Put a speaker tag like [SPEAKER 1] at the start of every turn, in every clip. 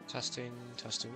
[SPEAKER 1] Testing, testing.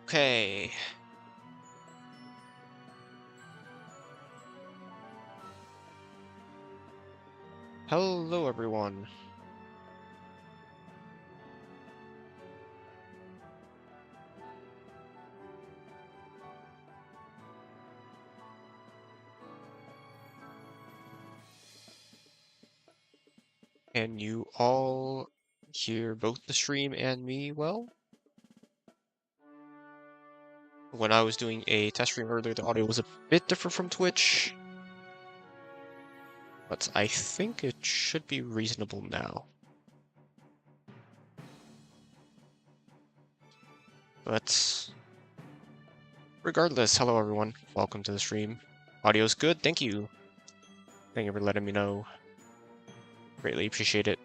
[SPEAKER 1] Okay. Hello, everyone. Can you all hear both the stream and me well? When I was doing a test stream earlier, the audio was a bit different from Twitch, but I think it should be reasonable now. But regardless, hello everyone. Welcome to the stream. Audio's good, thank you. Thank you for letting me know. Greatly appreciate it.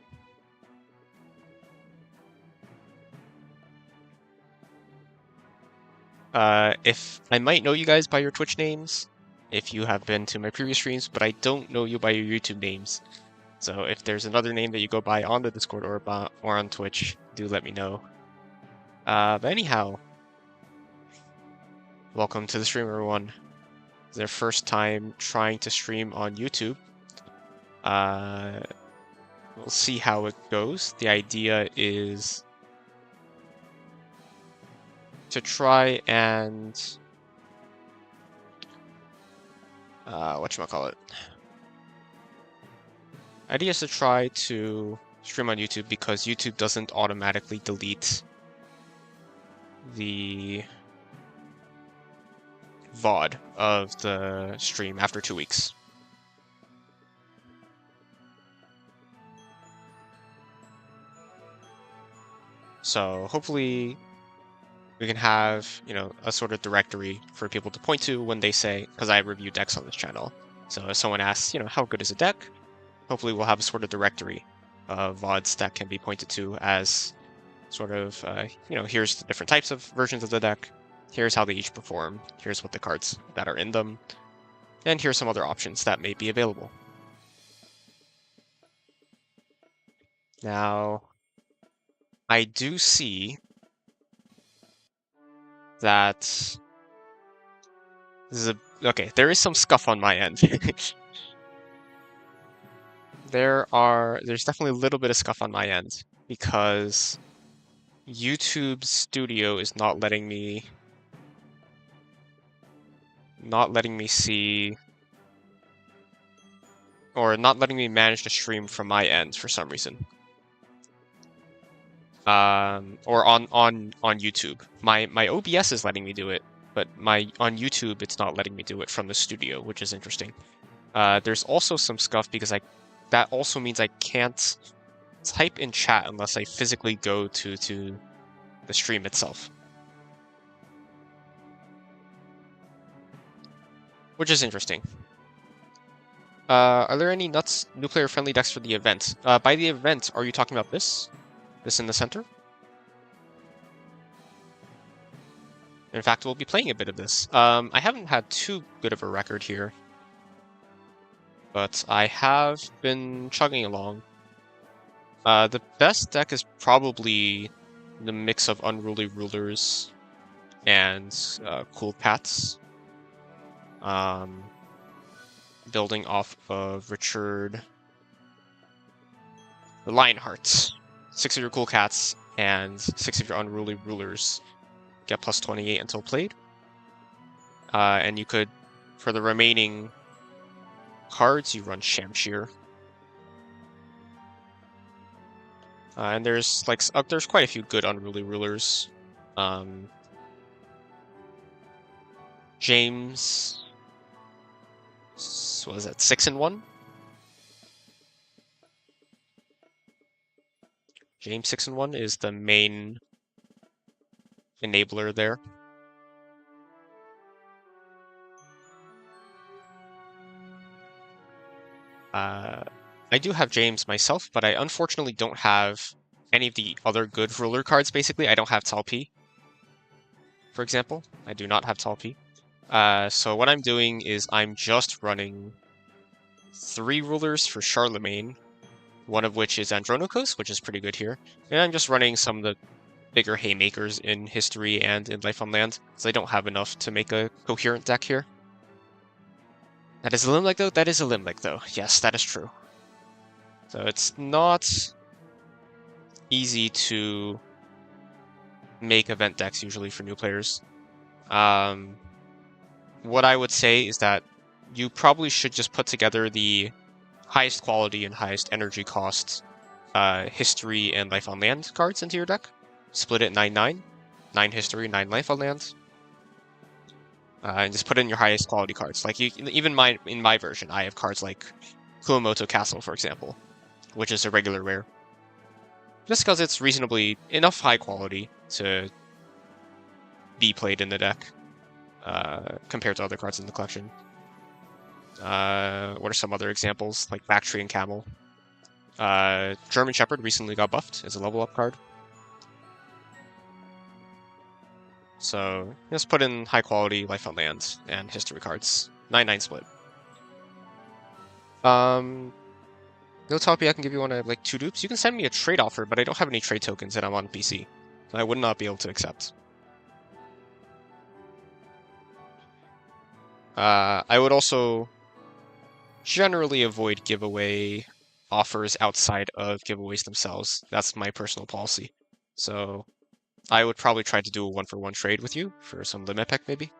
[SPEAKER 1] If I might know you guys by your Twitch names, if you have been to my previous streams, but I don't know you by your YouTube names. So if there's another name that you go by on the Discord or on Twitch, do let me know. But anyhow, welcome to the stream, everyone. It's their first time trying to stream on YouTube. We'll see how it goes. The idea is to try and whatchamacallit. Idea is to try to stream on YouTube because YouTube doesn't automatically delete the VOD of the stream after 2 weeks. So hopefully we can have, a sort of directory for people to point to when they say, because I review decks on this channel. So if someone asks, how good is a deck? Hopefully we'll have a sort of directory of VODs that can be pointed to as sort of, here's the different types of versions of the deck. Here's how they each perform. Here's what the cards that are in them. And here's some other options that may be available. Now, I do see that Okay, there is some scuff on my end. There's definitely a little bit of scuff on my end because YouTube Studio is not letting me see, or not letting me manage the stream from my end for some reason. Or on YouTube. My OBS is letting me do it, but on YouTube it's not letting me do it from the studio, which is interesting. There's also some scuff because that also means I can't type in chat unless I physically go to the stream itself. Which is interesting. Are there any new player friendly decks for the event? By the event, are you talking about this? This in the center? In fact, we'll be playing a bit of this. I haven't had too good of a record here, but I have been chugging along. The best deck is probably the mix of Unruly Rulers and Cool Cats. Building off of Richard the Lionheart. 6 of your Cool Cats and 6 of your Unruly Rulers get plus 28 until played. And you could, for the remaining cards, you run Shamshir. And there's there's quite a few good Unruly Rulers. James, what was that, 6-1? James 6-1 is the main enabler there. I do have James myself, but I unfortunately don't have any of the other good ruler cards, basically. I don't have Talpi, for example. I do not have Talpi. So what I'm doing is I'm just running 3 rulers for Charlemagne, one of which is Andronikos, which is pretty good here. And I'm just running some of the bigger haymakers in History and in Life on Land, because I don't have enough to make a coherent deck here. That is a Limelight, though? That is a Limelight, though. Yes, that is true. So it's not easy to make event decks, usually, for new players. What I would say is that you probably should just put together the highest quality and highest energy cost History and Life on Land cards into your deck. Split it 9-9. 9 History, 9 Life on Land. And just put in your highest quality cards. Like even in my version, I have cards like Kumamoto Castle, for example, which is a regular rare. Just because it's reasonably enough high quality to be played in the deck compared to other cards in the collection. What are some other examples? Like Bactry and Camel. German Shepherd recently got buffed as a level up card. So just put in high quality Life on Land and History cards. 9-9 split. No Talpi, I can give you one of like 2 dupes. You can send me a trade offer, but I don't have any trade tokens and I'm on PC. So I would not be able to accept. I would also generally avoid giveaway offers outside of giveaways themselves. That's my personal policy. So I would probably try to do a 1-for-1 trade with you for some limit pick, maybe.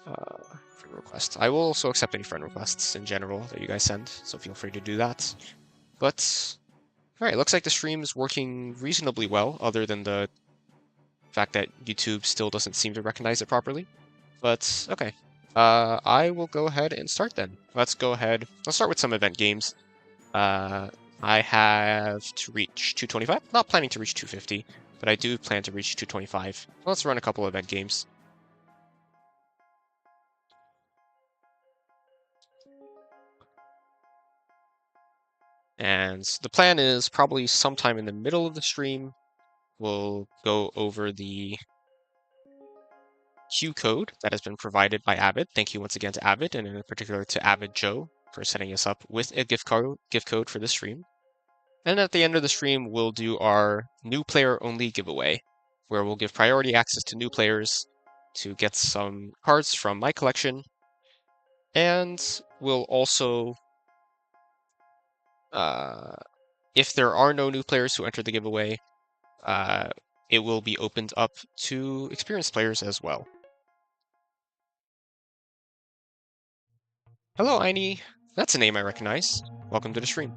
[SPEAKER 1] Friend request. I will also accept any friend requests in general that you guys send, so feel free to do that. But, alright, looks like the stream is working reasonably well, other than the fact that YouTube still doesn't seem to recognize it properly. But, okay. I will go ahead and start then. Let's start with some event games. I have to reach 225. Not planning to reach 250, but I do plan to reach 225. Let's run a couple of event games. And the plan is probably sometime in the middle of the stream, we'll go over the Q code that has been provided by Avid. Thank you once again to Avid, and in particular to Avid Joe for setting us up with a gift code for this stream. And at the end of the stream, we'll do our new player only giveaway, where we'll give priority access to new players to get some cards from my collection. And we'll also, if there are no new players who enter the giveaway, it will be opened up to experienced players as well. Hello, Aini. That's a name I recognize. Welcome to the stream.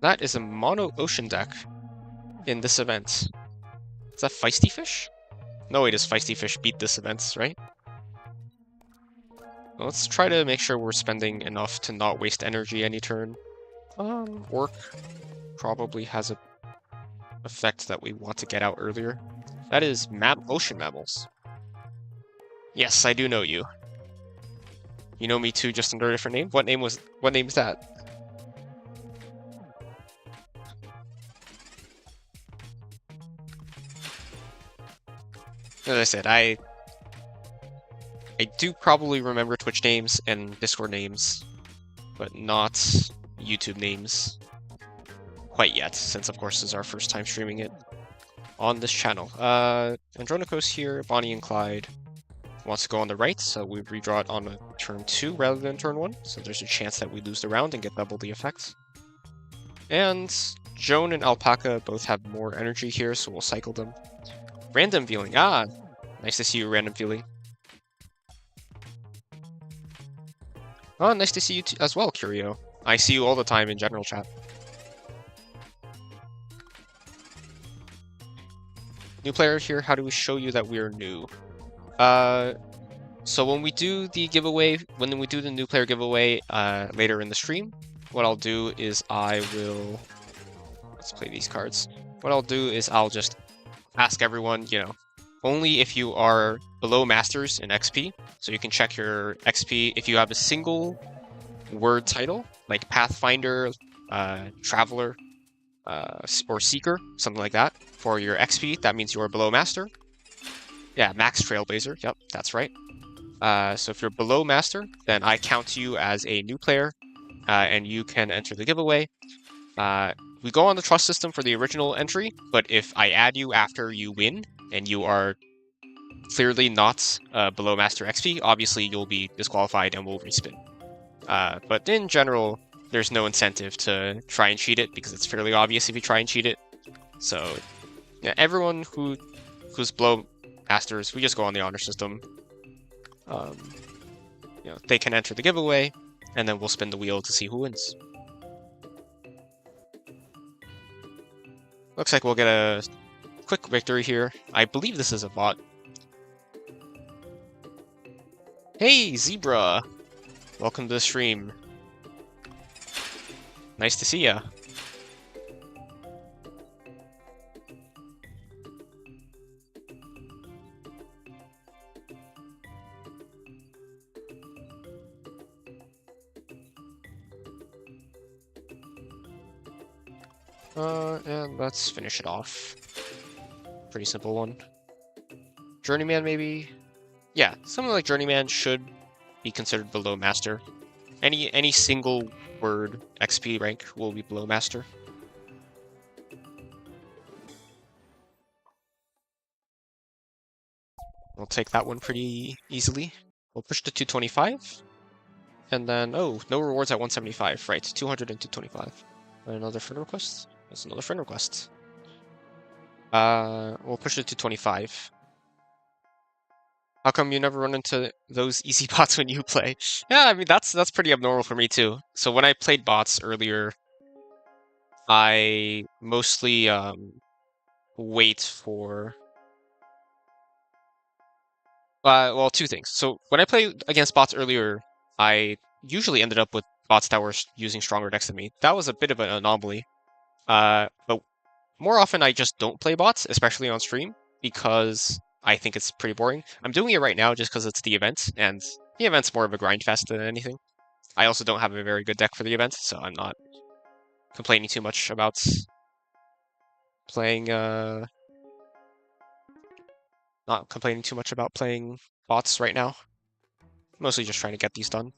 [SPEAKER 1] That is a mono ocean deck in this event. Is that Feisty Fish? No, it is Feisty Fish beat this event, right? Well, let's try to make sure we're spending enough to not waste energy any turn. Orc probably has a effect that we want to get out earlier. That is ocean mammals. Yes, I do know you. You know me too, just under a different name? What name is that? As I said, I do probably remember Twitch names and Discord names, but not YouTube names quite yet, since of course this is our first time streaming it on this channel. Andronikos here, Bonnie and Clyde wants to go on the right, so we redraw it on a turn 2 rather than turn 1, so there's a chance that we lose the round and get double the effect. And Joan and Alpaca both have more energy here, so we'll cycle them. Random Feeling, nice to see you, Random Feeling. Oh, nice to see you as well, Curio. I see you all the time in general chat. New player here, how do we show you that we are new? So when we do the giveaway, when we do the new player giveaway later in the stream, what I'll do is let's play these cards. What I'll do is I'll just ask everyone, only if you are below Masters in XP, so you can check your XP if you have a single word title, like Pathfinder, Traveler, or Seeker, something like that, for your XP, that means you're below Master. Yeah, Max Trailblazer, yep, that's right. So if you're below Master, then I count you as a new player, and you can enter the giveaway. We go on the trust system for the original entry, but if I add you after you win, and you are clearly not below Master XP, obviously you'll be disqualified and will respin. But in general, there's no incentive to try and cheat it, because it's fairly obvious if you try and cheat it. So yeah, everyone who's below Masters, we just go on the honor system. They can enter the giveaway, and then we'll spin the wheel to see who wins. Looks like we'll get a quick victory here. I believe this is a bot. Hey, Zebra! Welcome to the stream. Nice to see ya. And let's finish it off. Pretty simple one. Journeyman, maybe? Yeah, something like Journeyman should be considered below Master. Any single word XP rank will be below Master. We'll take that one pretty easily. We'll push to 225. And then, oh, no rewards at 175. Right, 200 and 225. Another friend request? That's another friend request. We'll push it to 25. How come you never run into those easy bots when you play? Yeah, I mean, that's pretty abnormal for me too. So when I played bots earlier, I mostly wait for... well, two things. So when I played against bots earlier, I usually ended up with bots that were using stronger decks than me. That was a bit of an anomaly. But more often I just don't play bots, especially on stream, because I think it's pretty boring. I'm doing it right now just because it's the event, and the event's more of a grind fest than anything. I also don't have a very good deck for the event, so I'm not complaining too much about playing, not complaining too much about playing bots right now. Mostly just trying to get these done.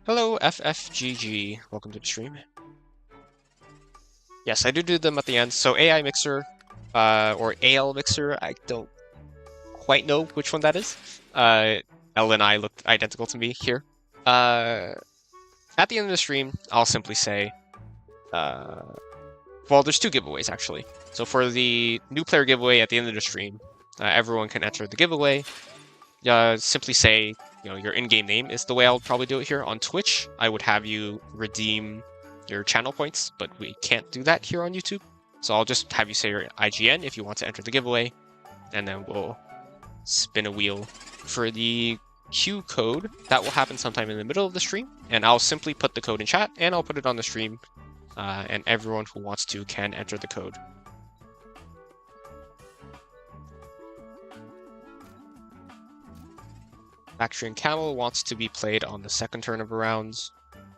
[SPEAKER 1] Hello, FFGG. Welcome to the stream. Yes, I do them at the end. So AI Mixer, or AL Mixer, I don't quite know which one that is. L and I looked identical to me here. At the end of the stream, I'll simply say, well, there's two giveaways actually. So for the new player giveaway at the end of the stream, everyone can enter the giveaway. Simply say, your in-game name is the way I would probably do it here. On Twitch, I would have you redeem your channel points, but we can't do that here on YouTube. So I'll just have you say your IGN if you want to enter the giveaway, and then we'll spin a wheel for the Q code. That will happen sometime in the middle of the stream, and I'll simply put the code in chat, and I'll put it on the stream, and everyone who wants to can enter the code. Bactrian Camel wants to be played on the second turn of a round.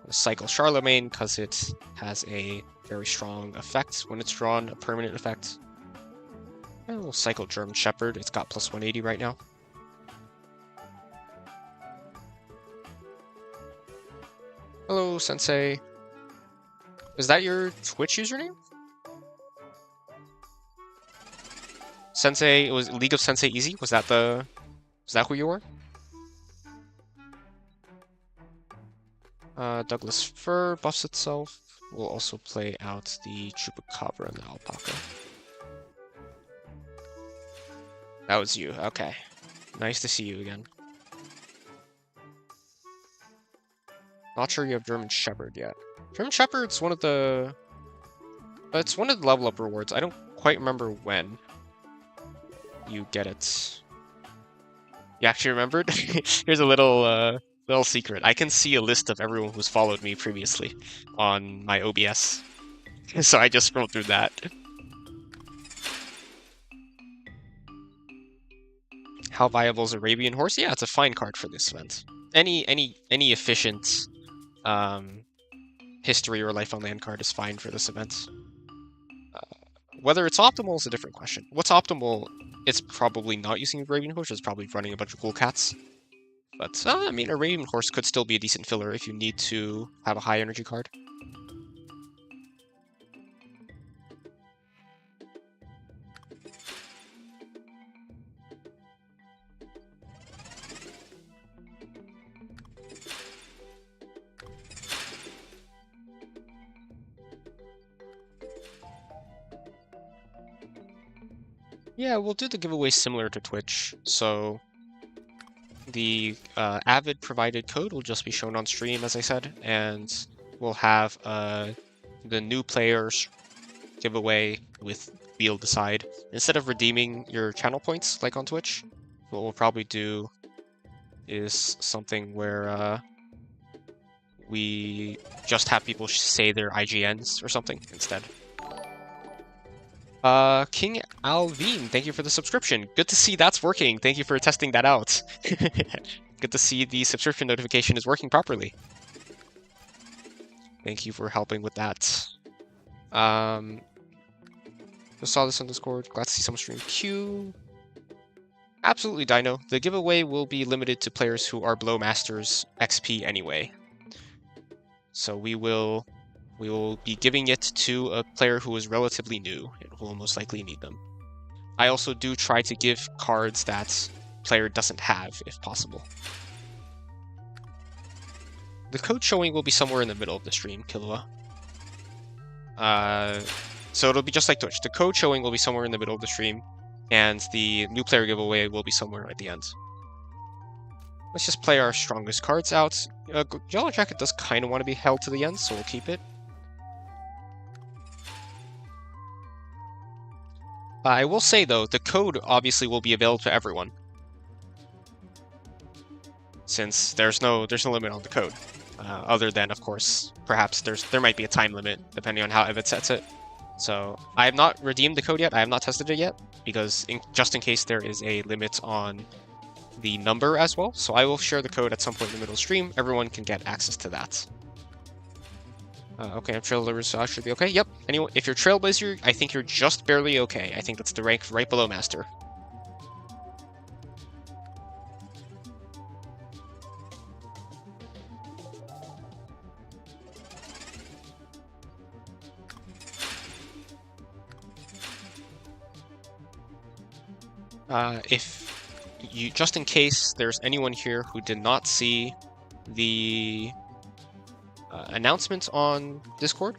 [SPEAKER 1] Cycle Charlemagne because it has a very strong effect when it's drawn, a permanent effect. And we'll cycle German Shepherd. It's got plus 180 right now. Hello, Sensei. Is that your Twitch username? Sensei, it was League of Sensei Easy? Was that who you were? Douglas Fir buffs itself. We'll also play out the Chupacabra and the Alpaca. That was you, okay. Nice to see you again. Not sure you have German Shepherd yet. German Shepherd's one of the... It's one of the level up rewards. I don't quite remember when you get it. You actually remembered? Here's a little secret. I can see a list of everyone who's followed me previously on my OBS. So I just scrolled through that. How viable is Arabian Horse? Yeah, it's a fine card for this event. Any efficient history or life on land card is fine for this event. Whether it's optimal is a different question. What's optimal? It's probably not using Arabian Horse. It's probably running a bunch of cool cats. But, I mean, Arabian Horse could still be a decent filler if you need to have a high energy card. Yeah, we'll do the giveaway similar to Twitch. So the Avid provided code will just be shown on stream, as I said, and we'll have the new players giveaway with Wheel Decide. Instead of redeeming your channel points like on Twitch, what we'll probably do is something where we just have people say their IGNs or something instead. King Alvin, thank you for the subscription. Good to see that's working. Thank you for testing that out. Good to see the subscription notification is working properly. Thank you for helping with that. Just saw this on Discord. Glad to see someone stream Q. Absolutely, Dino. The giveaway will be limited to players who are below Masters XP anyway. So we will be giving it to a player who is relatively new and who will most likely need them. I also do try to give cards that player doesn't have, if possible. The code showing will be somewhere in the middle of the stream, Killua. So it'll be just like Twitch. The code showing will be somewhere in the middle of the stream, and the new player giveaway will be somewhere at the end. Let's just play our strongest cards out. Yellow Jacket does kind of want to be held to the end, so we'll keep it. I will say, though, the code obviously will be available to everyone, since there's no limit on the code, other than, of course, perhaps there might be a time limit, depending on how Evid sets it. So I have not redeemed the code yet, I have not tested it yet, because just in case there is a limit on the number as well, so I will share the code at some point in the middle of the stream. Everyone can get access to that. Okay, Trailblazer should be okay. Yep. Anyway, if you're Trailblazer, I think you're just barely okay. I think that's the rank right below Master. If you, just in case there's anyone here who did not see the announcement on Discord,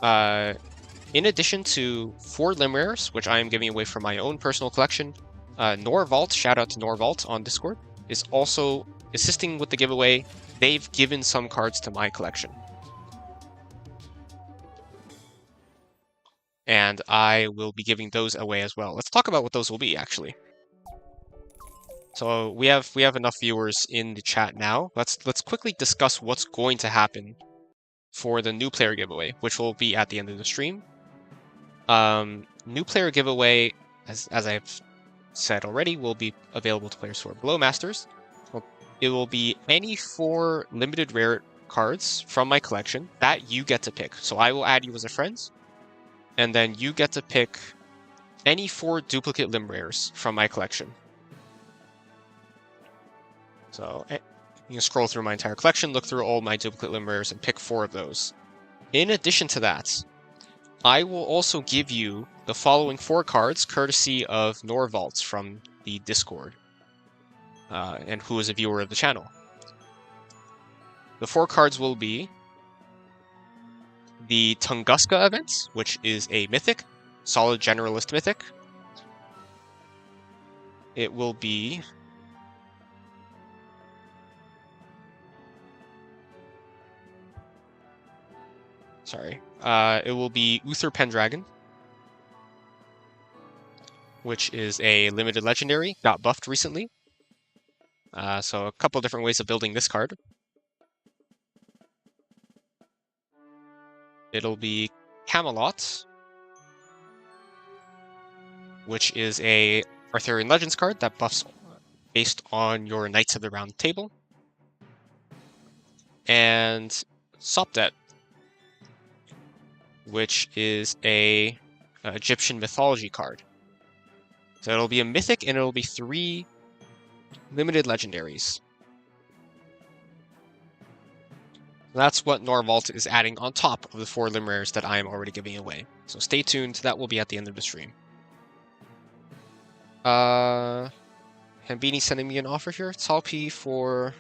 [SPEAKER 1] in addition to 4 limb rares, which I am giving away from my own personal collection, Norvault, shout out to Norvault on Discord, is also assisting with the giveaway. They've given some cards to my collection. And I will be giving those away as well. Let's talk about what those will be, actually. So we have enough viewers in the chat now. Let's quickly discuss what's going to happen for the new player giveaway, which will be at the end of the stream. New player giveaway, as I've said already, will be available to players who are below Masters. It will be any 4 limited rare cards from my collection that you get to pick. So I will add you as a friend, and then you get to pick any 4 duplicate limb rares from my collection. So you can scroll through my entire collection, look through all my duplicate limb rares, and pick 4 of those. In addition to that, I will also give you the following 4 cards, courtesy of Norvault from the Discord, and who is a viewer of the channel. The 4 cards will be the Tunguska event, which is a mythic, solid generalist mythic. It will be it will be Uther Pendragon, which is a limited legendary, got buffed recently. So a couple different ways of building this card. It'll be Camelot, which is a Arthurian Legends card that buffs based on your Knights of the Round Table. And Sopdet, which is a Egyptian mythology card. So it'll be a mythic, and it'll be 3 limited legendaries. That's what Norvault is adding on top of the 4 limb rares that I am already giving away. So stay tuned, that will be at the end of the stream. Hambini sending me an offer here. Talpi for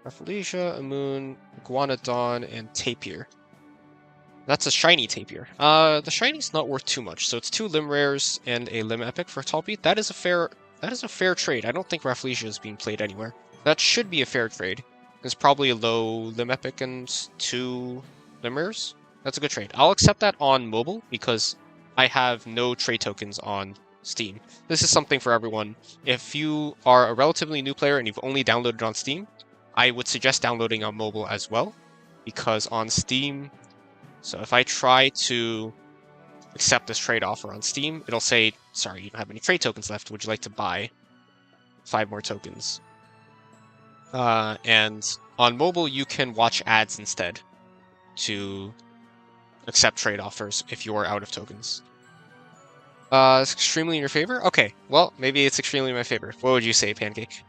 [SPEAKER 1] Rafflesia, Amoon, Iguanodon, and Tapir. That's a shiny Tapir. The shiny's not worth too much, so it's 2 limb rares and a limb epic for Talpi. That is a fair trade. I don't think Rafflesia is being played anywhere. That should be a fair trade. There's probably a low limb epic and 2 limb rares. That's a good trade. I'll accept that on mobile because I have no trade tokens on Steam. This is something for everyone. If you are a relatively new player and you've only downloaded on Steam, I would suggest downloading on mobile as well, because on Steam, so if I try to accept this trade offer on Steam, it'll say, sorry, you don't have any trade tokens left. Would you like to buy 5 more tokens? And on mobile, you can watch ads instead to accept trade offers if you are out of tokens. It's extremely in your favor? Okay, well, maybe it's extremely in my favor. What would you say, Pancake?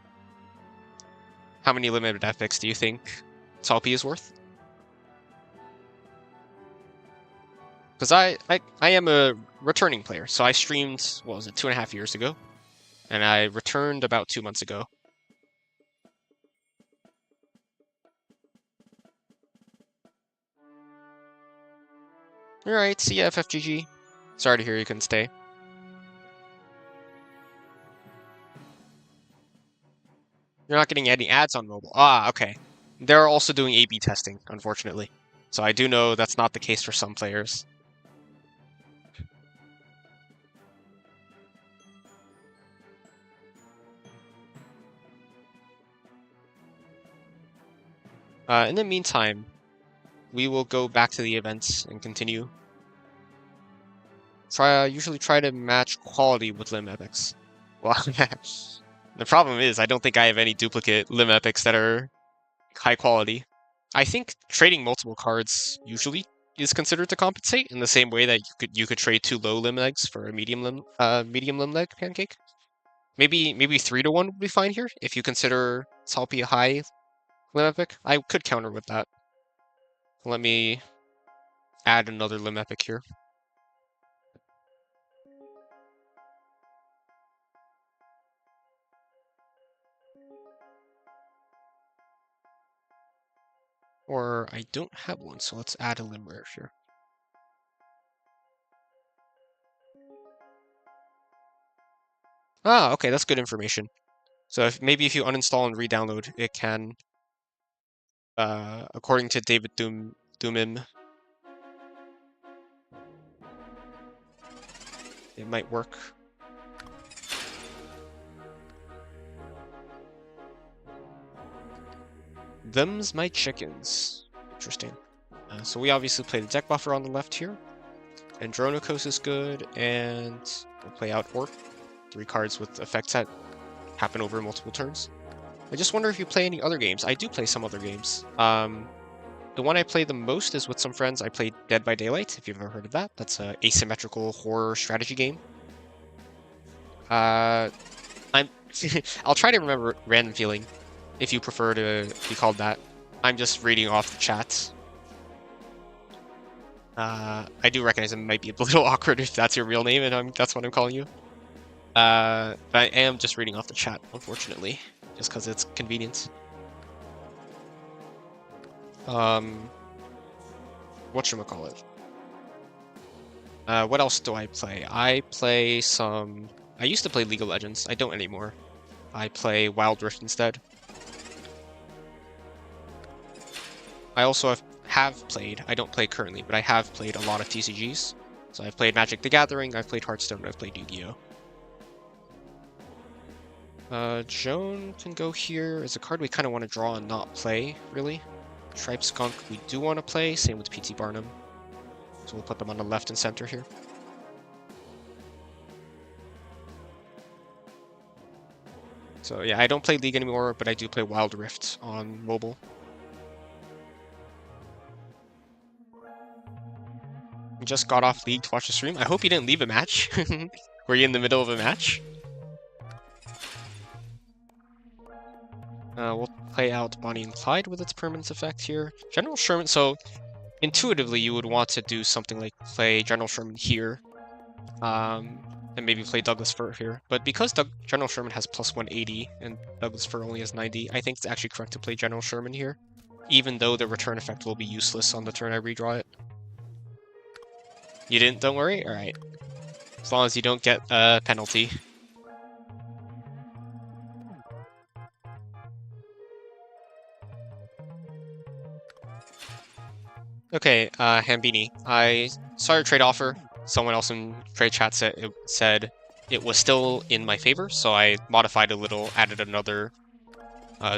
[SPEAKER 1] How many limited epics do you think Talpi is worth? Because I am a returning player, so I streamed, what was it, 2.5 years ago? And I returned about 2 months ago. Alright, see ya, FFGG. Sorry to hear you couldn't stay. You're not getting any ads on mobile. Ah, okay. They're also doing A/B testing, unfortunately. So I do know that's not the case for some players. In the meantime, we will go back to the events and continue. Usually try to match quality with limb epics. Well, the problem is I don't think I have any duplicate limb epics that are high quality. I think trading multiple cards usually is considered to compensate in the same way that you could trade 2 low limb legs for a medium limb leg Pancake. Maybe 3-1 would be fine here if you consider Talpi a high limb epic. I could counter with that. Let me add another limb epic here. Or I don't have one, so let's add a limb rare here. Ah, okay, that's good information. So maybe if you uninstall and re-download, it can, according to David Doomim, it might work. Them's my chickens. Interesting. So we obviously play the deck buffer on the left here. Andronikos is good, and we'll play out Orc. 3 cards with effects that happen over multiple turns. I just wonder if you play any other games. I do play some other games. The one I play the most is with some friends. I play Dead by Daylight, if you've ever heard of that. That's an asymmetrical horror strategy game. I'll try to remember Random Feeling, if you prefer to be called that. I'm just reading off the chat. I do recognize it might be a little awkward if that's your real name and that's what I'm calling you. But I am just reading off the chat, unfortunately, just because it's convenient. Whatchamacallit? What else do I play? I used to play League of Legends. I don't anymore. I play Wild Rift instead. I also have played, I don't play currently, but I have played a lot of TCGs. So I've played Magic the Gathering, I've played Hearthstone, I've played Yu-Gi-Oh! Joan can go here. It's a card we kind of want to draw and not play, really. Tripe Skunk we do want to play, same with P.T. Barnum. So we'll put them on the left and center here. So yeah, I don't play League anymore, but I do play Wild Rift on mobile. Just got off League to watch the stream. I hope you didn't leave a match. Were you in the middle of a match? We'll play out Bonnie and Clyde with its permanence effect here. General Sherman, so intuitively you would want to do something like play General Sherman here. And maybe play Douglas Fir here. But because General Sherman has plus 180 and Douglas Fir only has 90, I think it's actually correct to play General Sherman here. Even though the return effect will be useless on the turn I redraw it. You didn't? Don't worry? Alright. As long as you don't get a penalty. Okay, Hambini. I saw your trade offer. Someone else in trade chat said it was still in my favor, so I modified a little, added another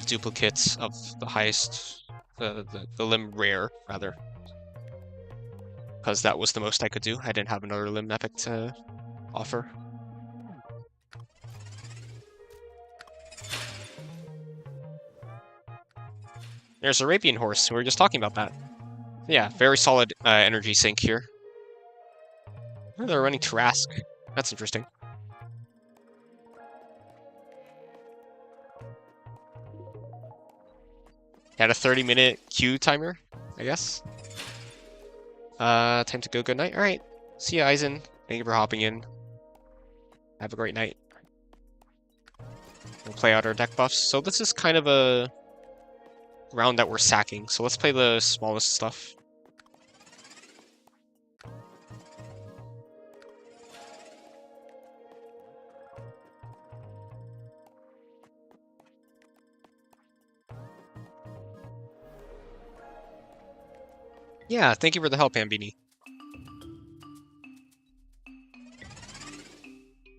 [SPEAKER 1] duplicate of the highest, the limb rare, rather. Because that was the most I could do. I didn't have another limb epic to offer. There's Arabian Horse. We were just talking about that. Yeah, very solid energy sink here. Oh, they're running Tarask. That's interesting. Had a 30-minute queue timer, I guess. Time to go. Good night. All right. See ya, Eisen. Thank you for hopping in. Have a great night. We'll play out our deck buffs. So this is kind of a round that we're sacking. So let's play the smallest stuff. Yeah, thank you for the help, Ambini.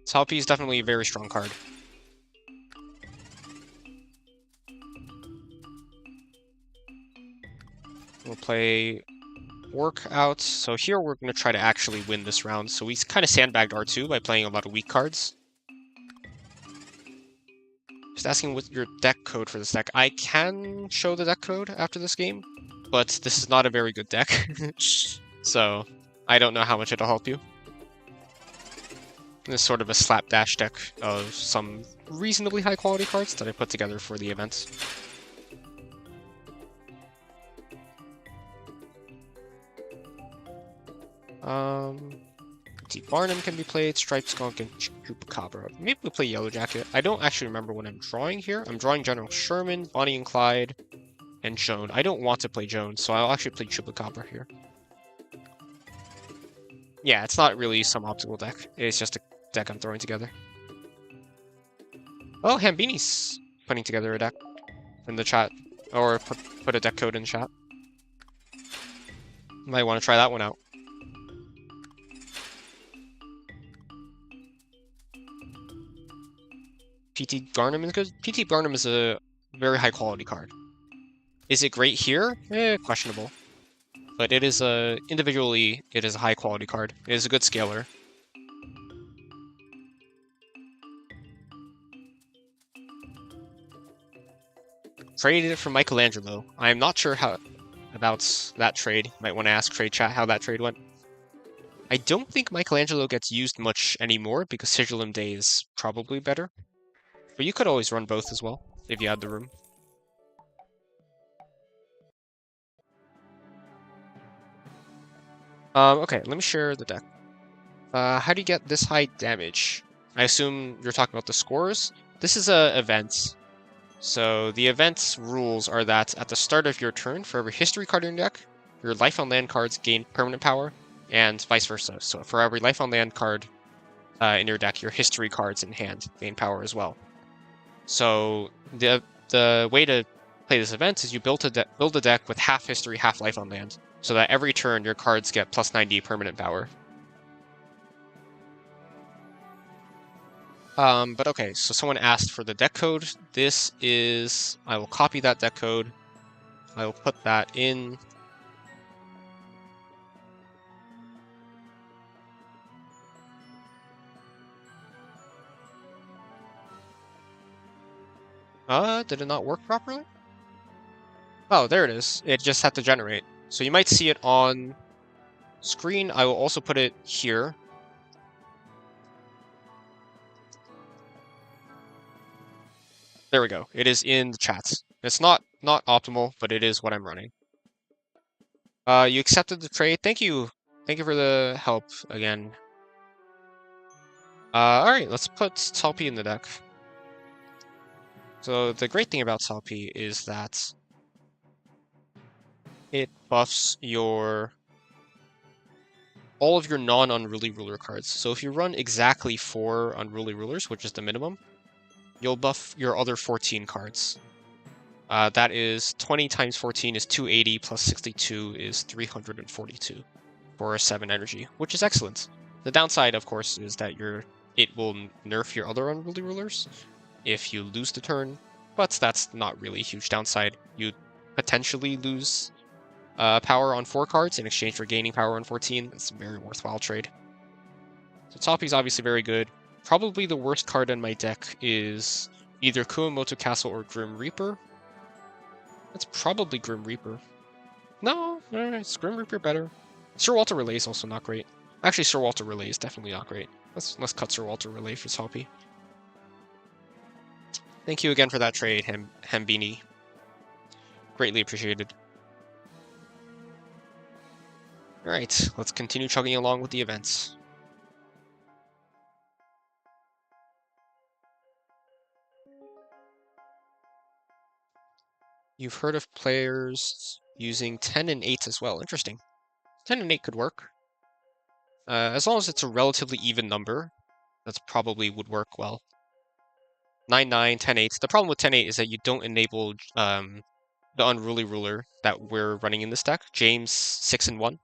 [SPEAKER 1] Salpi is definitely a very strong card. We'll play Orc out. So here we're going to try to actually win this round. So we kind of sandbagged R2 by playing a lot of weak cards. Just asking what your deck code for this deck. I can show the deck code after this game, but this is not a very good deck. So I don't know how much it'll help you. This is sort of a slapdash deck of some reasonably high quality cards that I put together for the event. Deep Barnum can be played, Striped Skunk, and Chupacabra. Maybe we'll play Yellow Jacket. I don't actually remember what I'm drawing here. I'm drawing General Sherman, Bonnie and Clyde, and Joan. I don't want to play Joan, so I'll actually play Chupacabra here. Yeah, it's not really some optimal deck. It's just a deck I'm throwing together. Oh, Hambini's putting together a deck in the chat. Or put a deck code in the chat. Might want to try that one out. PT Garnham is good. PT Garnham is a very high quality card. Is it great here? Questionable. But it is individually, it is a high quality card. It is a good scaler. Traded it from Michelangelo. I am not sure how about that trade. Might want to ask trade chat how that trade went. I don't think Michelangelo gets used much anymore because Sigilum Day is probably better. But you could always run both as well, if you had the room. Okay, let me share the deck. How do you get this high damage? I assume you're talking about the scores. This is a event. So the event's rules are that at the start of your turn, for every history card in your deck, your life on land cards gain permanent power, and vice versa. So for every life on land card in your deck, your history cards in hand gain power as well. So the way to play this event is you build a deck with half history, half life on land, so that every turn your cards get plus 90 permanent power. But okay, so someone asked for the deck code. This is, I will copy that deck code. I will put that in. Did it not work properly? Oh, there it is. It just had to generate. So you might see it on screen. I will also put it here. There we go. It is in the chats. It's not optimal, but it is what I'm running. You accepted the trade. Thank you. Thank you for the help again. Alright, let's put Talpi in the deck. So the great thing about Talpi is that it buffs all of your non-Unruly Ruler cards. So if you run exactly 4 Unruly Rulers, which is the minimum, you'll buff your other 14 cards. That is 20 times 14 is 280 plus 62 is 342 for a 7 energy, which is excellent. The downside, of course, is that it will nerf your other Unruly Rulers if you lose the turn, but that's not really a huge downside. You potentially lose power on 4 cards in exchange for gaining power on 14. That's a very worthwhile trade. So Talpi's obviously very good. Probably the worst card in my deck is either Kumamoto Castle or Grim Reaper. That's probably Grim Reaper. No, it's Grim Reaper better. Sir Walter Relay is also not great. Actually, Sir Walter Relay is definitely not great. Let's cut Sir Walter Relay for Talpi. Thank you again for that trade, Hambini. Greatly appreciated. Alright, let's continue chugging along with the events. You've heard of players using 10 and 8 as well. Interesting. 10 and 8 could work. As long as it's a relatively even number, that's probably would work well. 9, 9, 10, 8. The problem with 10, 8 is that you don't enable the Unruly Ruler that we're running in this deck, James 6 and 1.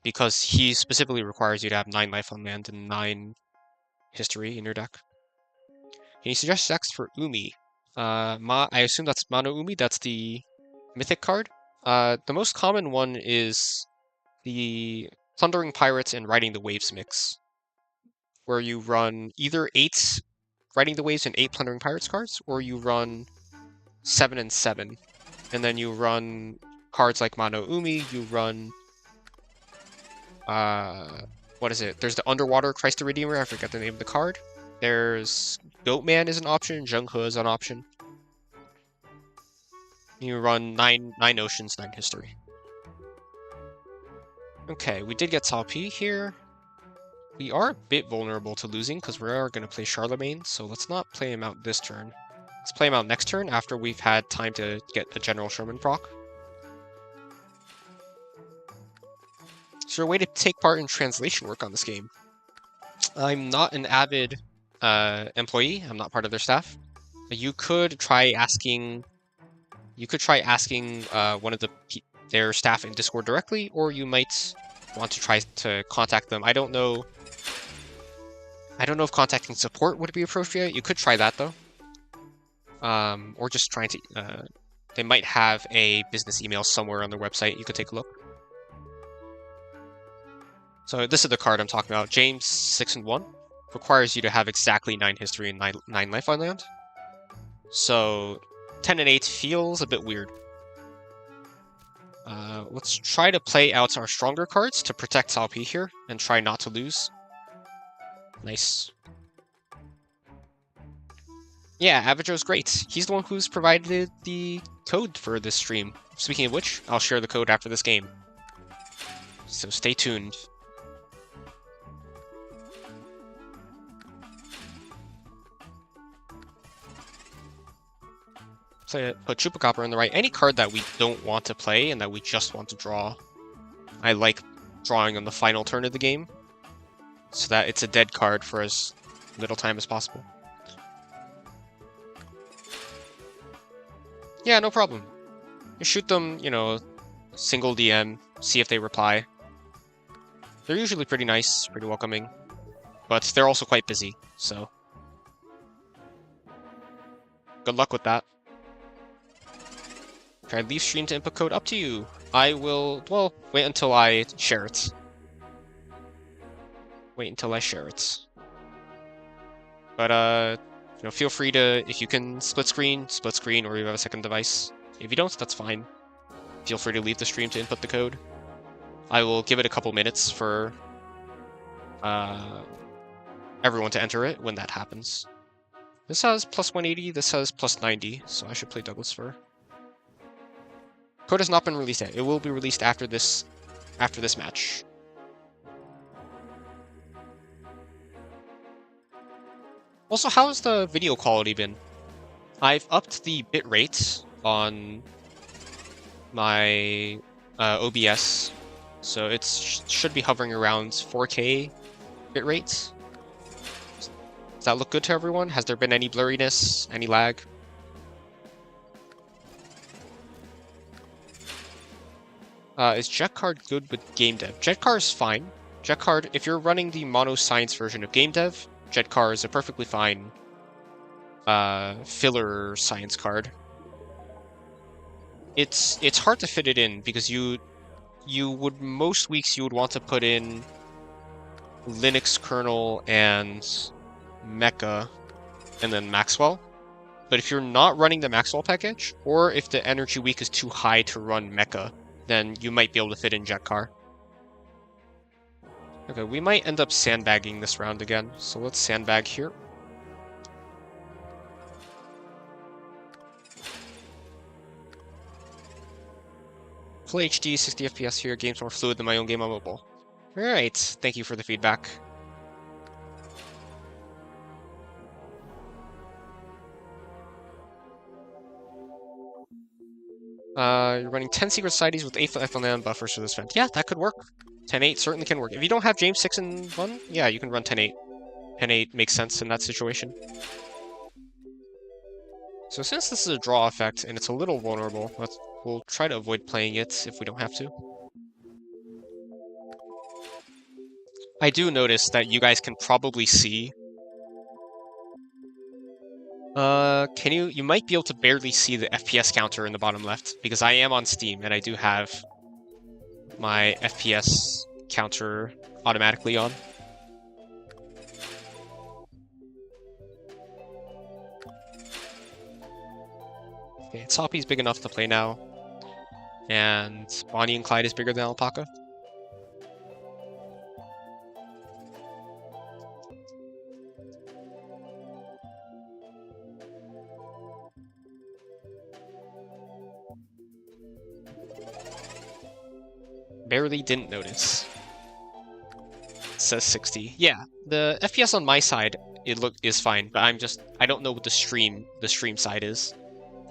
[SPEAKER 1] Because he specifically requires you to have 9 life on land and 9 history in your deck. Can you suggest decks for Umi? I assume that's Mono Umi, that's the mythic card. The most common one is the Plundering Pirates and Riding the Waves mix, where you run either 8 Riding the Waves and 8 Plundering Pirates cards, or you run 7 and 7. And then you run cards like Mono Umi, you run what is it? There's the Underwater Christ the Redeemer, I forget the name of the card. There's Goatman is an option, Zheng He is an option. You run 9 Oceans, 9 History. Okay, we did get Talpi here. We are a bit vulnerable to losing because we are going to play Charlemagne, so let's not play him out this turn. Let's play him out next turn after we've had time to get a General Sherman proc. Is there a way to take part in translation work on this game? I'm not an Avid employee. I'm not part of their staff. You could try asking. You could try asking one of their staff in Discord directly, or you might want to try to contact them. I don't know if contacting support would be appropriate. You could try that though. Or just trying to. They might have a business email somewhere on their website. You could take a look. So this is the card I'm talking about. James 6 and 1 requires you to have exactly 9 history and 9 life on land. So 10 and 8 feels a bit weird. Let's try to play out our stronger cards to protect Cao Pi here and try not to lose. Nice. Yeah, Avajo's great. He's the one who's provided the code for this stream. Speaking of which, I'll share the code after this game. So stay tuned. Put Chupacabra on the right. Any card that we don't want to play and that we just want to draw. I like drawing on the final turn of the game, so that it's a dead card for as little time as possible. Yeah, no problem. You shoot them, you know, single DM, see if they reply. They're usually pretty nice, pretty welcoming, but they're also quite busy, so good luck with that. Can I leave stream to input code? Up to you. I will, well, wait until I share it. Wait until I share it. But, you know, feel free to, if you can split screen, or you have a second device. If you don't, that's fine. Feel free to leave the stream to input the code. I will give it a couple minutes for everyone to enter it when that happens. This has plus 180, this has plus 90, so I should play Douglas Fir. Code has not been released yet. It will be released after this match. Also, how's the video quality been? I've upped the bitrate on my OBS, so it should be hovering around 4K bitrate. Does that look good to everyone? Has there been any blurriness, any lag? Is JetCard good with GameDev? JetCard is fine. JetCard, if you're running the mono science version of GameDev, JetCard is a perfectly fine filler science card. It's hard to fit it in because you would most weeks you would want to put in Linux kernel and Mecha and then Maxwell. But if you're not running the Maxwell package, or if the energy week is too high to run Mecha, then you might be able to fit in JetCar. Okay, we might end up sandbagging this round again, so let's sandbag here. Full HD, 60 FPS here, game's more fluid than my own game on mobile. Alright, thank you for the feedback. You're running 10 Secret Societies with 8 FLN buffers for this event. Yeah, that could work. 10-8 certainly can work. If you don't have James 6 and 1, yeah, you can run 10-8. 10-8 makes sense in that situation. So since this is a draw effect and it's a little vulnerable, we'll try to avoid playing it if we don't have to. I do notice that you guys can probably see. You might be able to barely see the FPS counter in the bottom left, because I am on Steam and I do have my FPS counter automatically on. Okay, Soppy's big enough to play now, and Bonnie and Clyde is bigger than Alpaca. Barely didn't notice. It says 60. Yeah, the FPS on my side it is fine, but I don't know what the stream side is,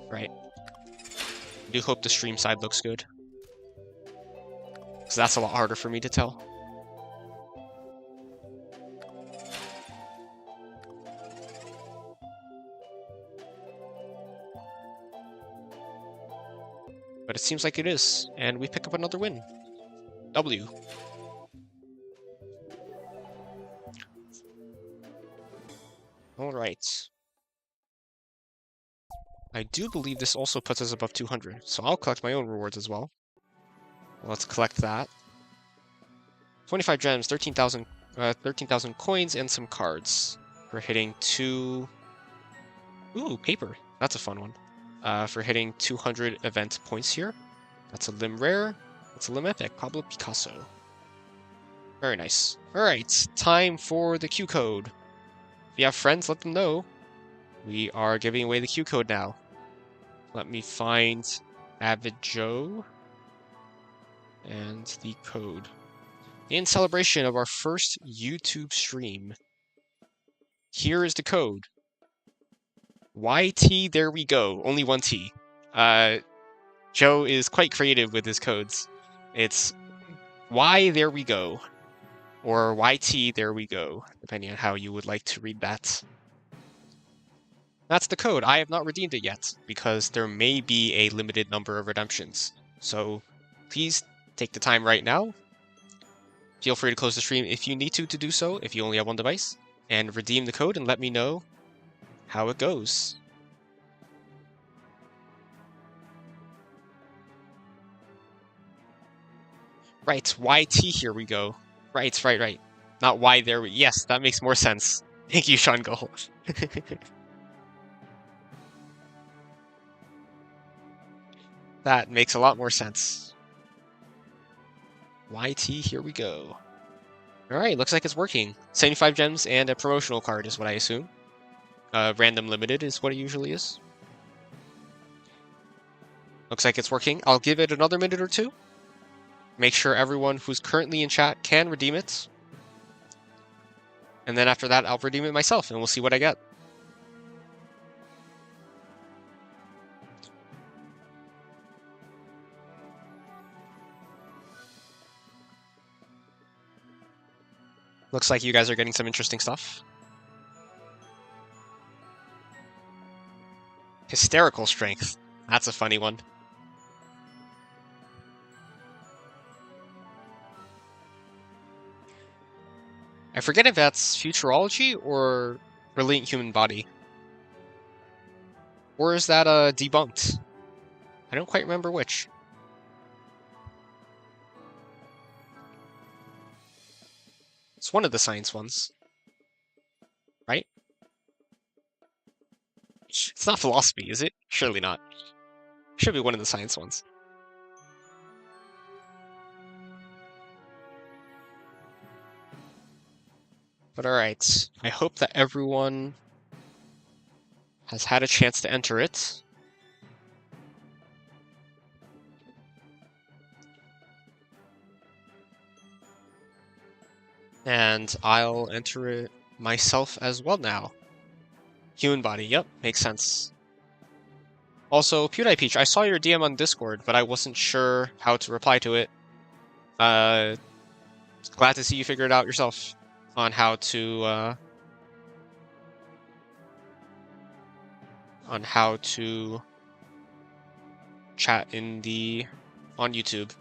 [SPEAKER 1] right? I do hope the stream side looks good, because that's a lot harder for me to tell. But it seems like it is, and we pick up another win. W. Alright. I do believe this also puts us above 200, so I'll collect my own rewards as well. Let's collect that. 25 gems, 13,000 coins, and some cards for hitting 2... Ooh, paper. That's a fun one. For hitting 200 event points here. That's a limb rare. That's a limb epic. Pablo Picasso. Very nice. Alright, time for the Q code. If you have friends, let them know. We are giving away the Q code now. Let me find Avid Joe and the code. In celebration of our first YouTube stream, here is the code. YT, there we go. Only one T. Joe is quite creative with his codes. It's Y, there we go. Or YT, there we go, depending on how you would like to read that. That's the code. I have not redeemed it yet, because there may be a limited number of redemptions. So please take the time right now. Feel free to close the stream if you need to do so, if you only have one device, and redeem the code and let me know how it goes. Right, YT, here we go. Right. Not why there we... Yes, that makes more sense. Thank you, Sean Goal. That makes a lot more sense. YT, here we go. Alright, looks like it's working. 75 gems and a promotional card is what I assume. Random limited is what it usually is. Looks like it's working. I'll give it another minute or two. Make sure everyone who's currently in chat can redeem it. And then after that, I'll redeem it myself, and we'll see what I get. Looks like you guys are getting some interesting stuff. Hysterical strength. That's a funny one. I forget if that's futurology or brilliant human body. Or is that debunked? I don't quite remember which. It's one of the science ones. Right? It's not philosophy, is it? Surely not. Should be one of the science ones. But alright, I hope that everyone has had a chance to enter it. And I'll enter it myself as well now. Human body, yep, makes sense. Also, PewDiePeach, I saw your DM on Discord, but I wasn't sure how to reply to it. Glad to see you figure it out yourself on how to chat on YouTube.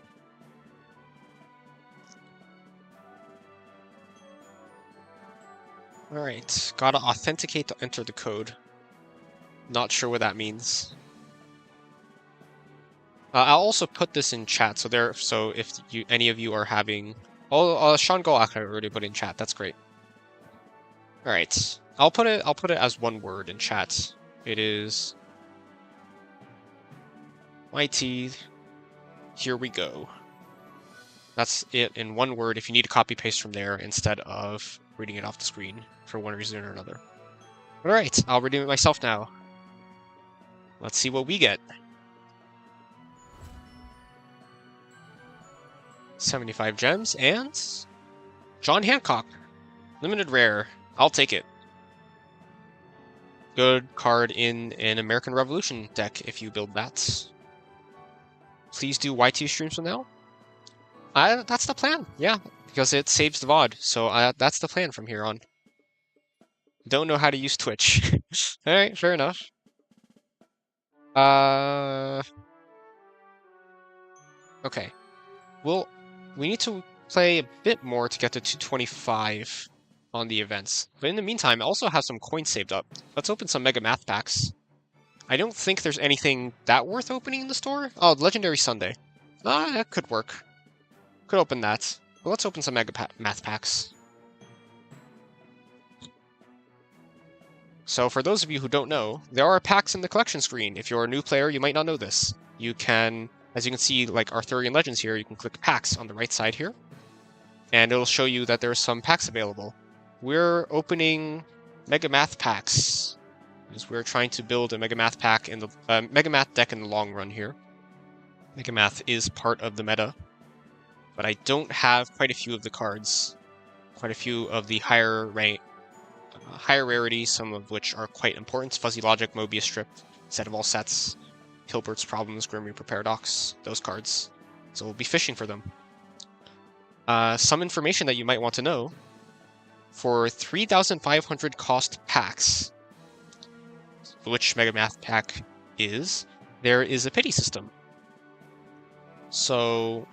[SPEAKER 1] Alright, gotta authenticate to enter the code. Not sure what that means. I'll also put this in chat, so if any of you are having... Oh, Sean Golak already put in chat. That's great. All right, I'll put it as one word in chat. It is YT. Here we go. That's it in one word. If you need to copy paste from there instead of reading it off the screen for one reason or another. All right, I'll redeem it myself now. Let's see what we get. 75 gems and John Hancock. Limited rare. I'll take it. good card in an American Revolution deck if you build that. Please do YT streams from now. That's the plan, yeah, because it saves the VOD, so that's the plan from here on. Don't know how to use Twitch. Alright, fair enough. Okay. Well, we need to play a bit more to get to 225 on the events. But in the meantime, I also have some coins saved up. Let's open some Mega Math packs. I don't think there's anything that worth opening in the store. Oh, Legendary Sunday. That could work. Could open that. Well, let's open some Mega Math packs. So for those of you who don't know, there are packs in the collection screen. If you're a new player, you might not know this. You can, as you can see, like Arthurian Legends here, you can click packs on the right side here, and it'll show you that there's some packs available. We're opening Mega Math packs, because we're trying to build a Mega Math pack in the Mega Math deck in the long run here. Mega Math is part of the meta, but I don't have quite a few of the cards, quite a few of the higher rarity, some of which are quite important. Fuzzy Logic, Mobius Strip, Set of All Sets, Hilbert's Problems, Grim Reaper Paradox, those cards. So we'll be fishing for them. Some information that you might want to know. For 3,500 cost packs, which Mega Math pack is, there is a pity system. So,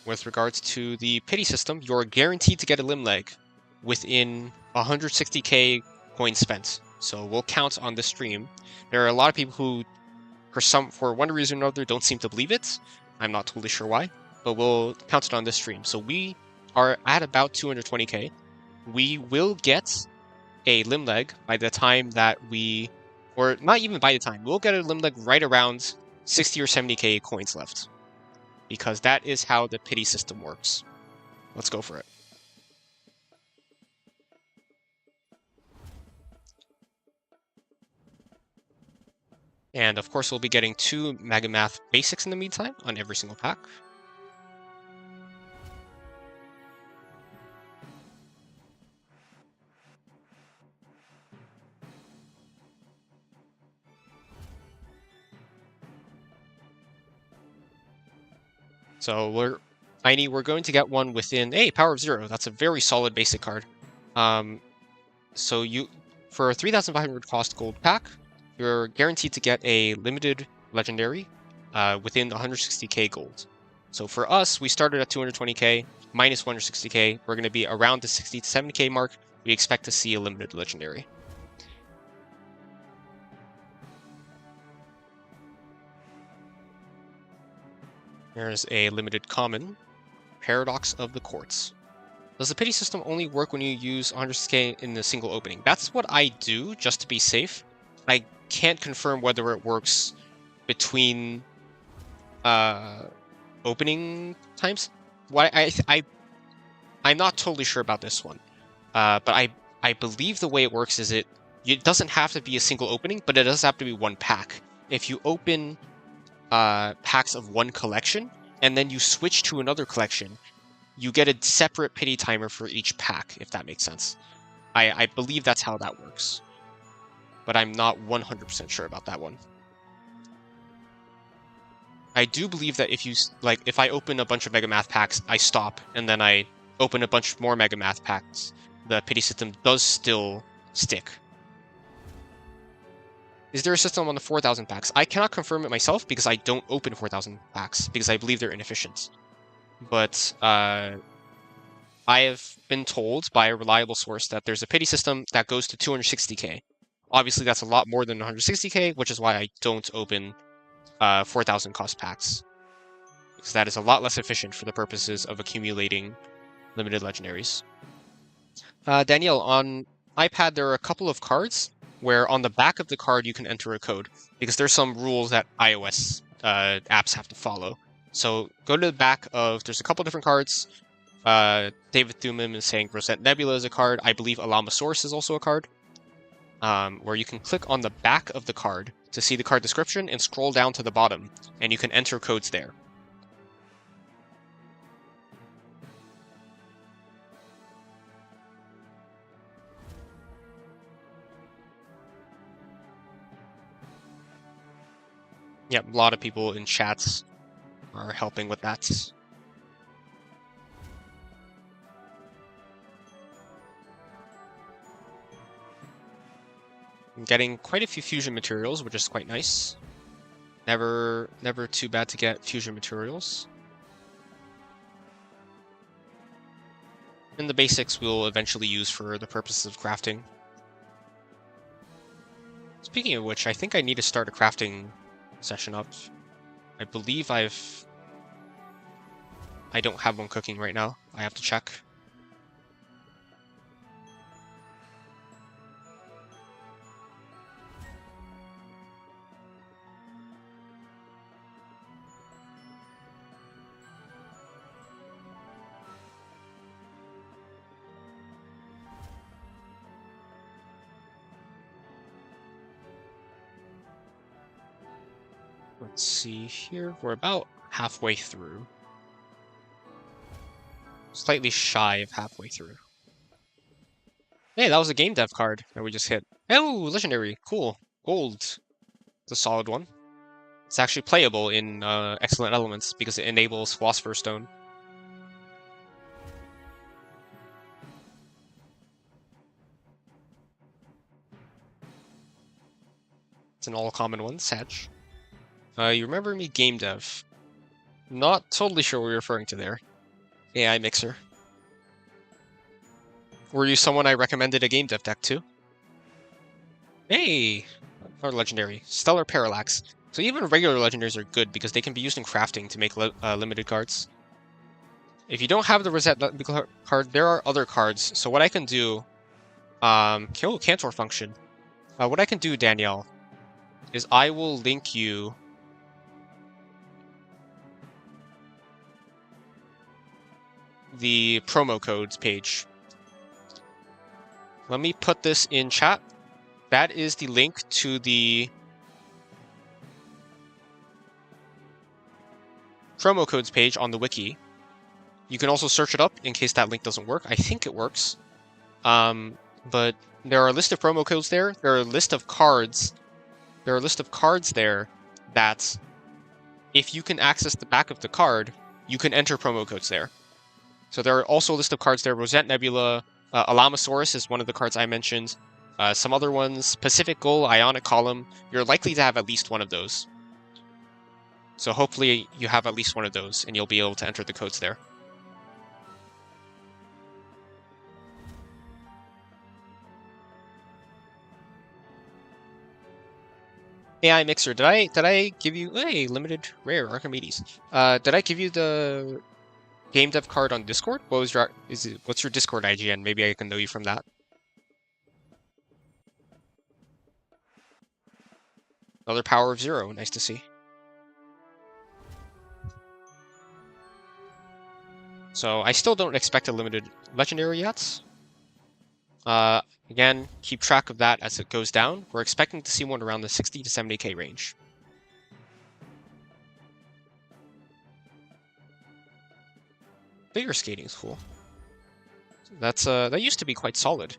[SPEAKER 1] with regards to the pity system, you're guaranteed to get a limb leg within 160k coins spent. So we'll count on this stream. There are a lot of people who, for one reason or another, don't seem to believe it. I'm not totally sure why, but we'll count it on this stream. So we are at about 220k. We will get a limb leg by the time that or not even by the time, we'll get a limb leg right around 60 or 70k coins left. Because that is how the pity system works. Let's go for it. And of course, we'll be getting 2 Mega Math basics in the meantime on every single pack. So we're going to get one within Power of Zero. That's a very solid basic card. So for a 3,500 cost gold pack, you're guaranteed to get a limited legendary within 160k gold. So for us, we started at 220k minus 160k. We're going to be around the 60 to 70k mark. We expect to see a limited legendary. There's a limited common, Paradox of the Courts. Does the pity system only work when you use 100k in a single opening? That's what I do, just to be safe. I can't confirm whether it works between opening times. I'm not totally sure about this one, but I believe the way it works is it doesn't have to be a single opening, but it does have to be one pack. If you open packs of one collection and then you switch to another collection, you get a separate pity timer for each pack, if that makes sense. I believe that's how that works, but I'm not 100% sure about that one. I do believe that if I open a bunch of Mega Math packs, I stop, and then I open a bunch more Mega Math packs, the pity system does still stick. Is there a system on the 4,000 packs? I cannot confirm it myself because I don't open 4,000 packs because I believe they're inefficient. But I have been told by a reliable source that there's a pity system that goes to 260k. Obviously, that's a lot more than 160k, which is why I don't open 4,000 cost packs. Because that is a lot less efficient for the purposes of accumulating limited legendaries. Danielle, on iPad there are a couple of cards where on the back of the card you can enter a code, because there's some rules that iOS apps have to follow. So go to the back there's a couple different cards. David Thuman is saying Rosette Nebula is a card. I believe Alamosaurus is also a card. Where you can click on the back of the card to see the card description and scroll down to the bottom, and you can enter codes there. Yep, a lot of people in chats are helping with that. I'm getting quite a few fusion materials, which is quite nice. Never too bad to get fusion materials. And the basics we'll eventually use for the purposes of crafting. Speaking of which, I think I need to start a crafting session up. I believe I don't have one cooking right now. I have to check. Let's see here. We're about halfway through. Slightly shy of halfway through. Hey, that was a game dev card that we just hit. Oh, legendary. Cool. Gold. It's a solid one. It's actually playable in Excellent Elements because it enables Philosopher's Stone. It's an all-common one, Sedge. You remember me, game dev. Not totally sure what you're referring to there. AI Mixer. Were you someone I recommended a game dev deck to? Hey! Or legendary. Stellar Parallax. So even regular legendaries are good because they can be used in crafting to make limited cards. If you don't have the Rosette card, there are other cards. So what I can do... Cantor function. What I can do, Danielle, is I will link you... the promo codes page. Let me put this in chat. That is the link to the promo codes page on the wiki. You can also search it up in case that link doesn't work. I think it works. But there are a list of promo codes there. There are a list of cards. There are a list of cards there that if you can access the back of the card, you can enter promo codes there. So there are also a list of cards there. Rosette Nebula, Alamosaurus is one of the cards I mentioned. Some other ones, Pacific Gull, Ionic Column. You're likely to have at least one of those. So hopefully you have at least one of those, and you'll be able to enter the codes there. AI Mixer, did I give you a limited rare Archimedes? Did I give you the game dev card on Discord? What's your Discord IGN? Maybe I can know you from that. Another Power of Zero, nice to see. So I still don't expect a limited legendary yet. Again, keep track of that as it goes down. We're expecting to see one around the 60 to 70k range. Figure skating is cool. That used to be quite solid.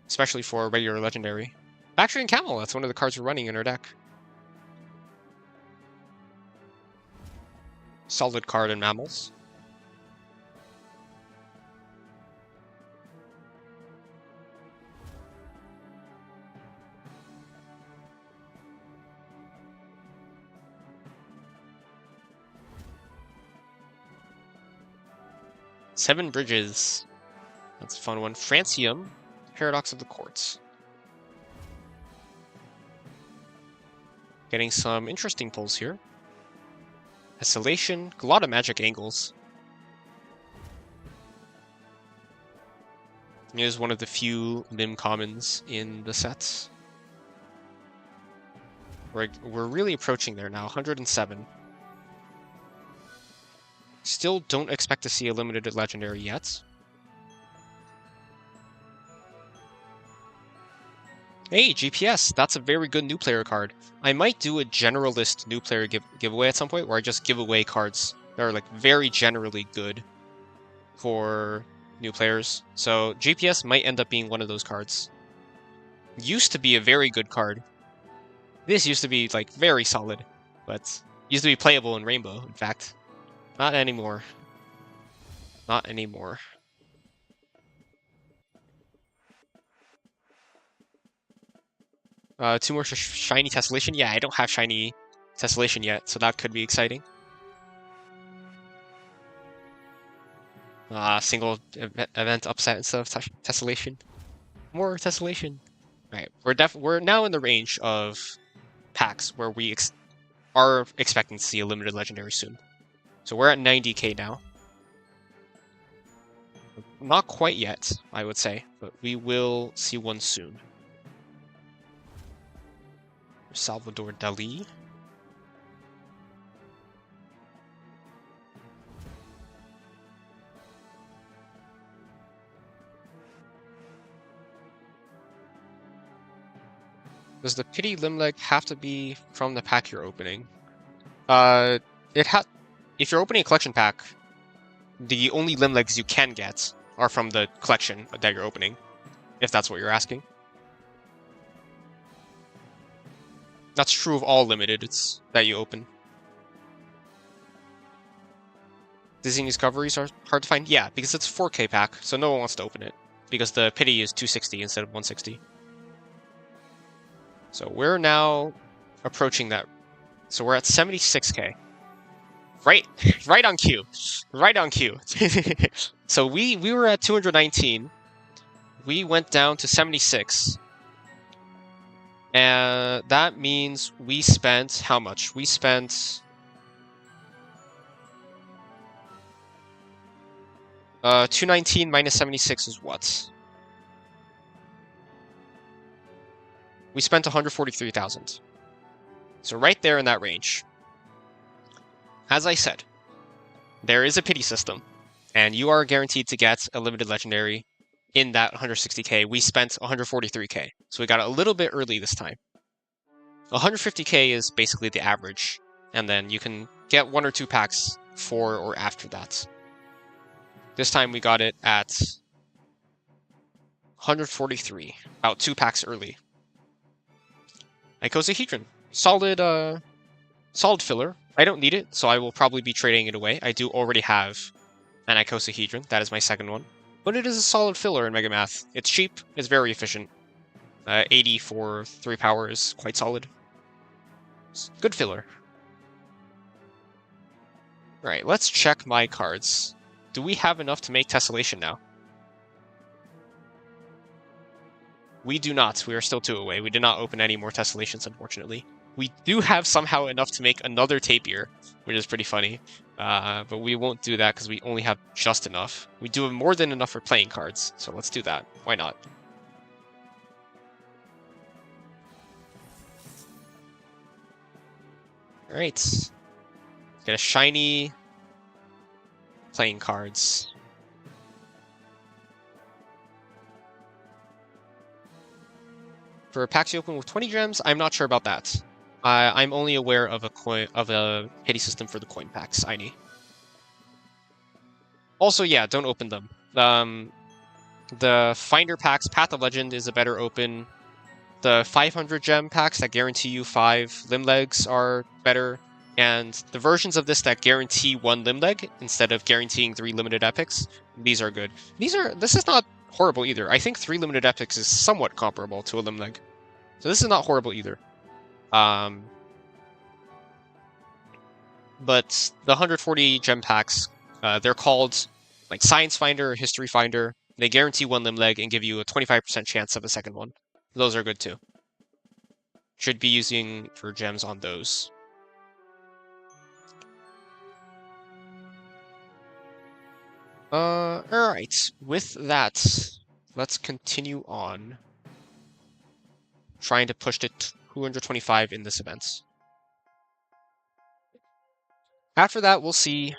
[SPEAKER 1] Especially for a regular legendary. Bactrian Camel, that's one of the cards we're running in our deck. Solid card in mammals. Seven Bridges. That's a fun one. Francium, Paradox of the Courts. Getting some interesting pulls here. Isolation, a lot of magic angles. It is one of the few Mim commons in the sets. We're really approaching there now, 107. Still don't expect to see a limited legendary yet. Hey, GPS, that's a very good new player card. I might do a generalist new player giveaway at some point where I just give away cards that are like very generally good for new players. So GPS might end up being one of those cards. Used to be a very good card. This used to be like very solid, but used to be playable in Rainbow, in fact. Not anymore. Not anymore. Two more shiny Tessellation. Yeah, I don't have shiny Tessellation yet, so that could be exciting. Single event upset instead of Tessellation. More Tessellation. Alright, we're now in the range of packs where we are expecting to see a limited legendary soon. So we're at 90k now. Not quite yet, I would say, but we will see one soon. Salvador Dali. Does the Pity Limleg have to be from the pack you're opening? If you're opening a collection pack, the only Limlegs you can get are from the collection that you're opening, if that's what you're asking. That's true of all limiteds that you open. Disney's Discoveries are hard to find? Yeah, because it's a 4K pack, so no one wants to open it. Because the Pity is 260 instead of 160. So we're now approaching that. So we're at 76k. Right on cue. Right on cue. So we were at 219. We went down to 76. And that means we spent how much? We spent 219 minus 76 is what? We spent 143,000. So right there in that range. As I said, there is a pity system, and you are guaranteed to get a limited legendary in that 160k. We spent 143k, so we got it a little bit early this time. 150k is basically the average, and then you can get 1 or 2 packs for or after that. This time we got it at 143, about 2 packs early. Icosahedron, solid filler. I don't need it, so I will probably be trading it away. I do already have an Icosahedron. That is my second one. But it is a solid filler in Mega Math. It's cheap, it's very efficient. 80 for 3 power is quite solid. It's good filler. Alright, let's check my cards. Do we have enough to make Tessellation now? We do not. We are still 2 away. We did not open any more Tessellations, unfortunately. We do have somehow enough to make another Tapir, which is pretty funny. But we won't do that because we only have just enough. We do have more than enough for playing cards, so let's do that. Why not? Alright. Get a shiny playing cards. For packs you open with 20 gems, I'm not sure about that. I'm only aware of a pity system for the coin packs, Aini. Also, yeah, don't open them. The Finder packs, Path of Legend is a better open. The 500 gem packs that guarantee you 5 Limlegs are better. And the versions of this that guarantee 1 Limleg instead of guaranteeing 3 limited epics, these are good. This is not horrible either. I think 3 limited epics is somewhat comparable to a Limleg. So this is not horrible either. But the 140 gem packs, they're called like Science Finder or History Finder. They guarantee 1 Limleg and give you a 25% chance of a second one. Those are good too. Should be using for gems on those. Alright. With that, let's continue on. Trying to push to 225 in this event. After that, we'll see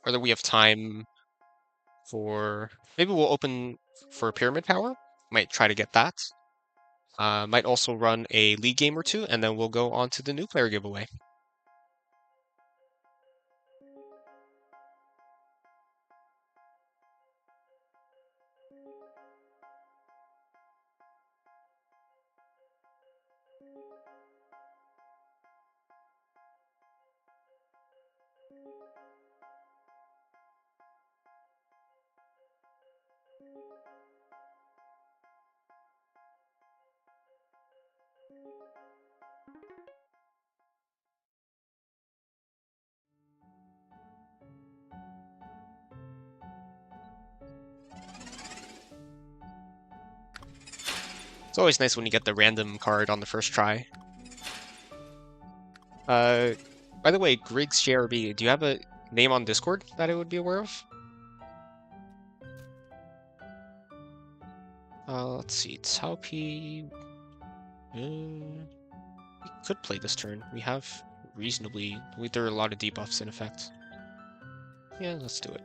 [SPEAKER 1] whether we have time for... Maybe we'll open for Pyramid Power. Might try to get that. Might also run a league game or 2, and then we'll go on to the new player giveaway. It's always nice when you get the random card on the first try. By the way, Griggs JRB, do you have a name on Discord that I would be aware of? Let's see, Cao Pi. We could play this turn. We have reasonably. There are a lot of debuffs in effect. Yeah, let's do it.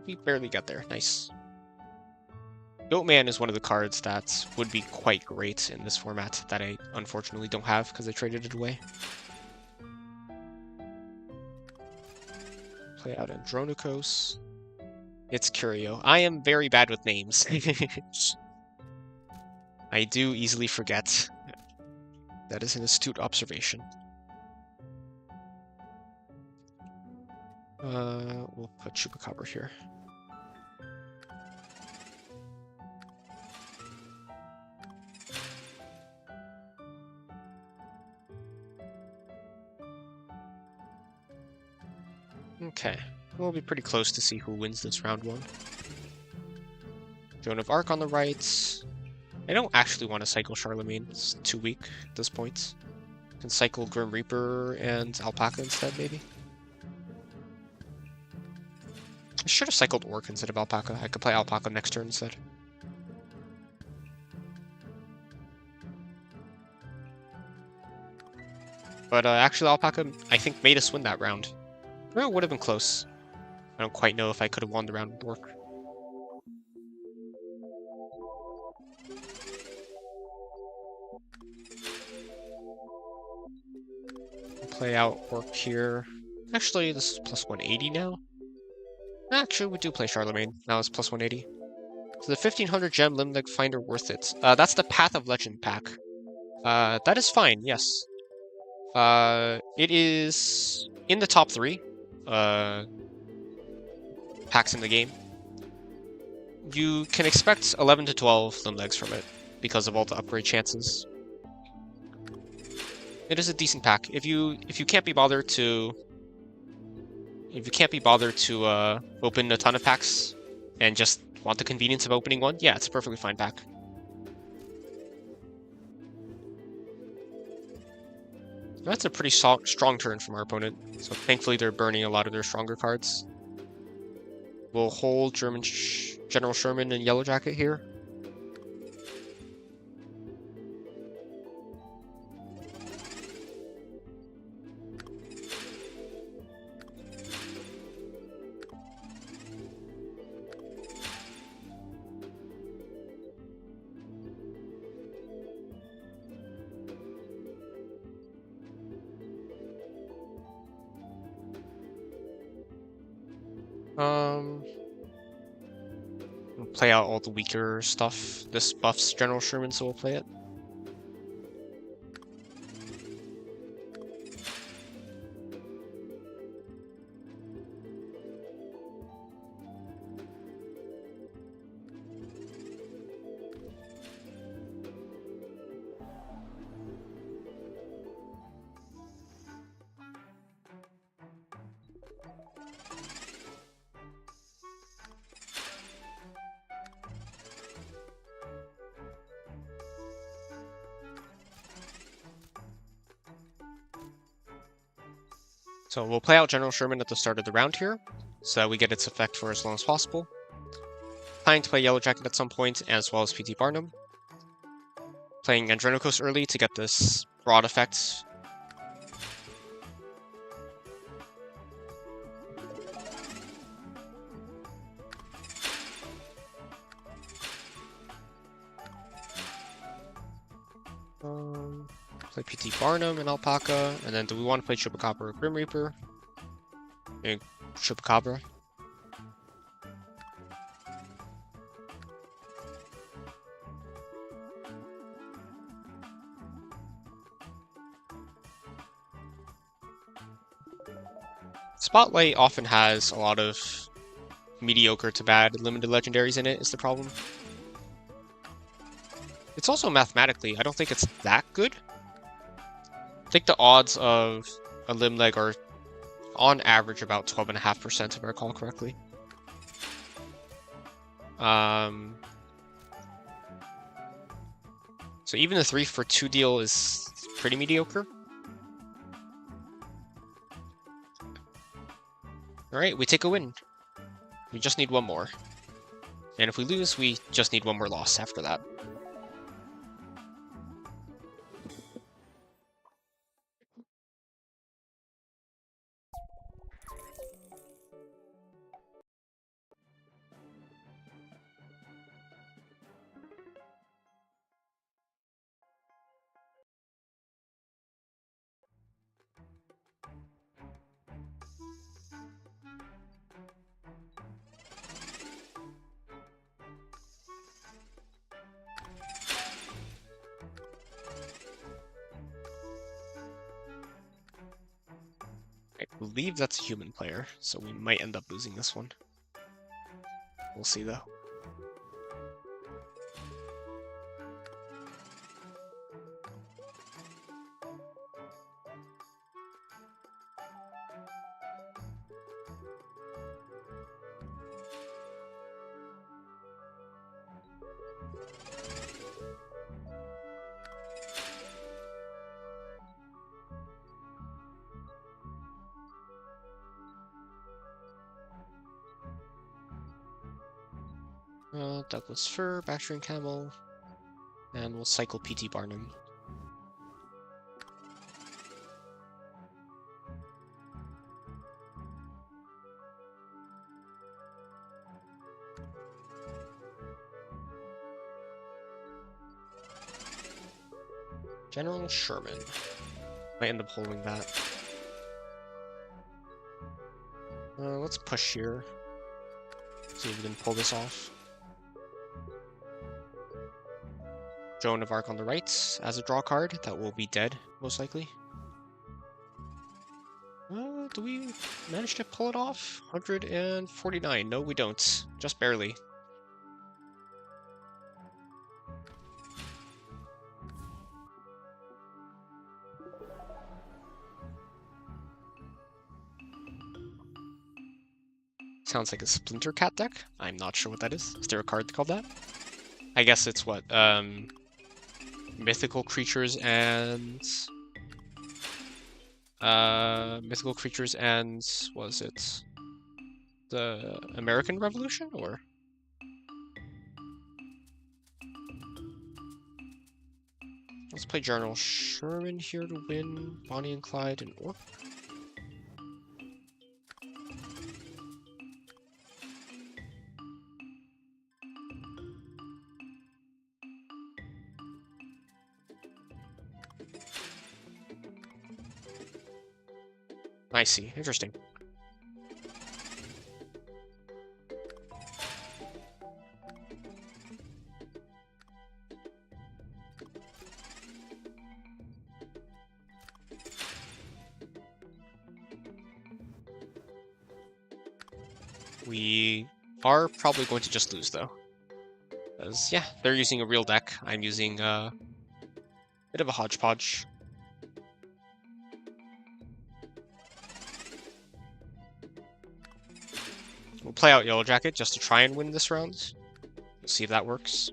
[SPEAKER 1] We barely got there. Nice. Goatman is one of the cards that would be quite great in this format that I unfortunately don't have because I traded it away. Play out Andronikos. It's Curio. I am very bad with names. I do easily forget. That is an astute observation. We'll put Chupacabra here. Okay, we'll be pretty close to see who wins this round one. Joan of Arc on the right. I don't actually want to cycle Charlemagne. It's too weak at this point. Can cycle Grim Reaper and Alpaca instead, maybe. I should have cycled Orc instead of Alpaca. I could play Alpaca next turn instead. But actually, Alpaca, I think, made us win that round. Well, it would have been close. I don't quite know if I could have won the round with Orc. Play out Orc here. Actually, this is plus 180 now. Actually, we do play Charlemagne. Now it's plus 180. So the 1500 gem Limelig Finder worth it. That's the Path of Legend pack. That is fine, yes. It is in the top 3 packs in the game. You can expect 11 to 12 Limlegs from it because of all the upgrade chances. It is a decent pack. If you can't be bothered to open a ton of packs and just want the convenience of opening one, yeah, it's a perfectly fine pack. That's a pretty strong turn from our opponent, so thankfully they're burning a lot of their stronger cards. We'll hold General Sherman and Yellow Jacket here. We'll play out all the weaker stuff. This buffs General Sherman, so we'll play it. So we'll play out General Sherman at the start of the round here, so that we get its effect for as long as possible. Planning to play Yellow Jacket at some point, as well as PT Barnum. Playing Andronikos early to get this broad effect. Play PT Barnum and Alpaca, and then do we want to play Chupacabra or Grim Reaper? Chupacabra. Spotlight often has a lot of mediocre to bad limited legendaries in it, is the problem. It's also mathematically, I don't think it's that good. I think the odds of a limb leg are on average about 12.5%, if I recall correctly. So even the 3 for 2 deal is pretty mediocre. Alright, we take a win. We just need one more. And if we lose, we just need one more loss after that. I believe that's a human player, so we might end up losing this one. We'll see, though. Douglas Fir, Bactrian Camel, and we'll cycle P.T. Barnum. General Sherman. Might end up holding that. Let's push here. See if we can pull this off. Joan of Arc on the right as a draw card. That will be dead, most likely. Do we manage to pull it off? 149. No, we don't. Just barely. Sounds like a Splinter Cat deck. I'm not sure what that is. Is there a card called that? I guess it's what? Mythical creatures and... mythical creatures and... was it the American Revolution, or? Let's play General Sherman here to win. Bonnie and Clyde and Orc. I see. Interesting. We are probably going to just lose, though. Because, yeah, they're using a real deck. I'm using a bit of a hodgepodge. We'll play out Yellow Jacket just to try and win this round. We'll see if that works.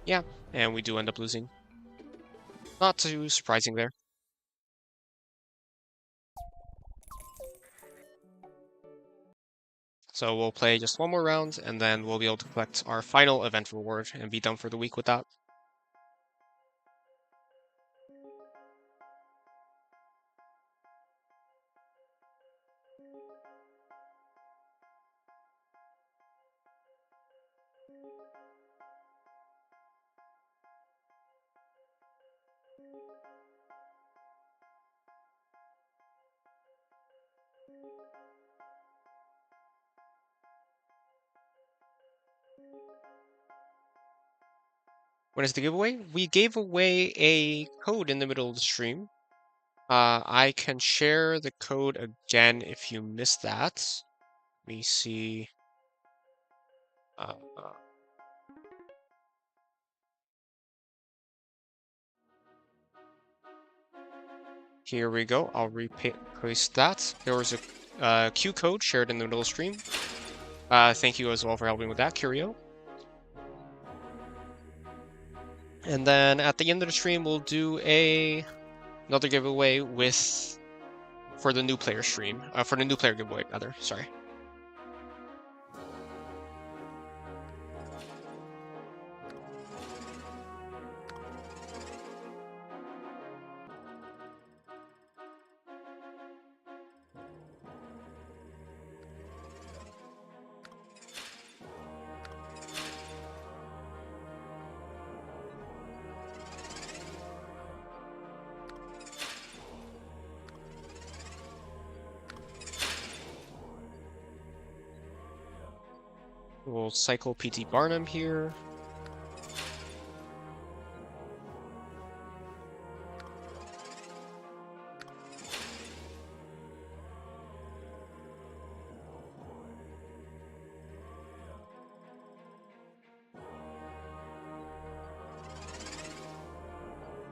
[SPEAKER 1] Yeah, and we do end up losing. Not too surprising there. So we'll play just one more round, and then we'll be able to collect our final event reward and be done for the week with that. What is the giveaway? We gave away a code in the middle of the stream. I can share the code again if you missed that. Let me see. Here we go. I'll repaste that. There was a Q code shared in the middle of the stream. Thank you as well for helping with that, Curio. And then at the end of the stream, we'll do another giveaway for the new player stream. For the new player giveaway, rather. Sorry. We'll cycle PT Barnum here.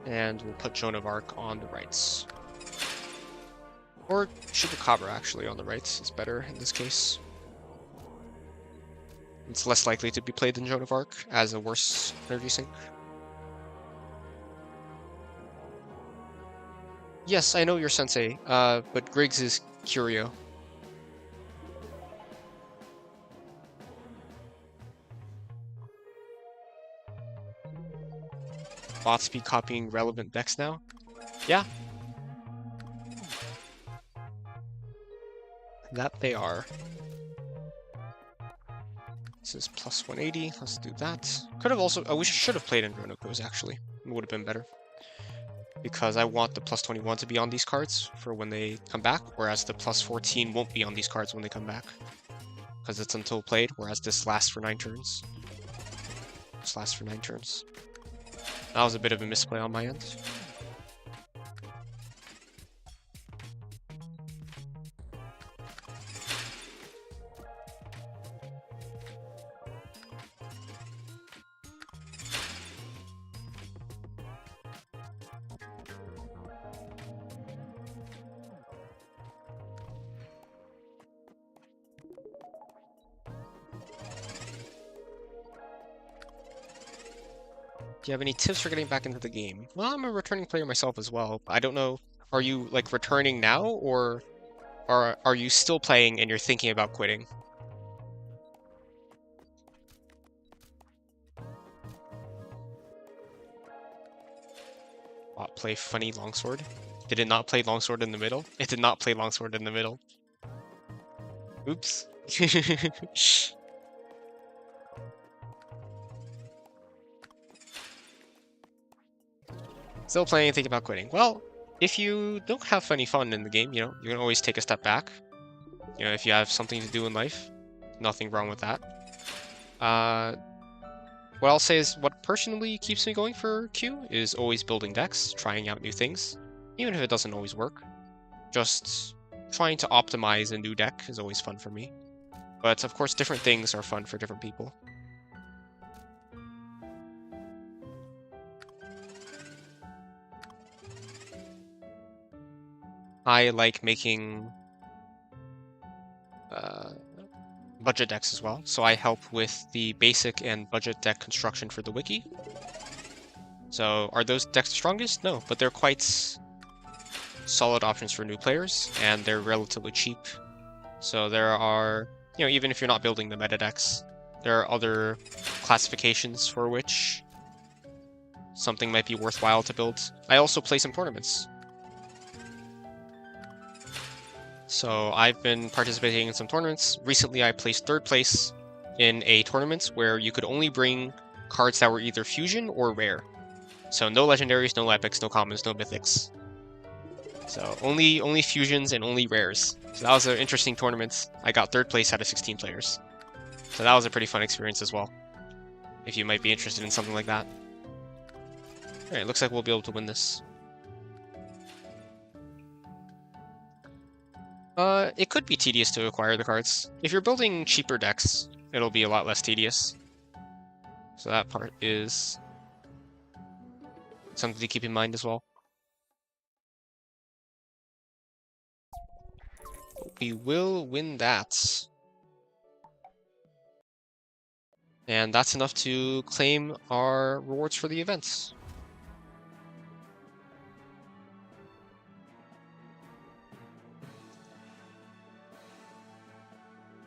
[SPEAKER 1] And we'll put Joan of Arc on the rights. Or Chupacabra actually on the rights is better in this case. It's less likely to be played than Joan of Arc as a worse energy sink. Yes, I know you're Sensei, but Griggs is Curio. Bots be copying relevant decks now? Yeah. That they are. This is plus 180. Let's do that. Could have also... we should have played Andronikos, actually. It would have been better. Because I want the plus 21 to be on these cards for when they come back, whereas the plus 14 won't be on these cards when they come back. Because it's until played, whereas this lasts for 9 turns. This lasts for 9 turns. That was a bit of a misplay on my end. Do you have any tips for getting back into the game? Well, I'm a returning player myself as well. I don't know, are you like returning now, or are you still playing and you're thinking about quitting? Play funny longsword? Did it not play longsword in the middle? It did not play longsword in the middle. Oops. Still playing and thinking about quitting. Well, if you don't have funny fun in the game, you know, you can always take a step back. You know, if you have something to do in life, nothing wrong with that. What I'll say is what personally keeps me going for Q is always building decks, trying out new things, even if it doesn't always work. Just trying to optimize a new deck is always fun for me. But of course, different things are fun for different people. I like making budget decks as well, so I help with the basic and budget deck construction for the wiki. So are those decks the strongest? No, but they're quite solid options for new players, and they're relatively cheap. So there are, you know, even if you're not building the meta decks, there are other classifications for which something might be worthwhile to build. I also play some tournaments. So I've been participating in some tournaments. Recently I placed 3rd place in a tournament where you could only bring cards that were either fusion or rare. So no legendaries, no epics, no commons, no mythics. So only fusions and only rares. So that was an interesting tournament. I got 3rd place out of 16 players. So that was a pretty fun experience as well, if you might be interested in something like that. Alright, looks like we'll be able to win this. It could be tedious to acquire the cards. If you're building cheaper decks, it'll be a lot less tedious. So that part is something to keep in mind as well. We will win that. And that's enough to claim our rewards for the events.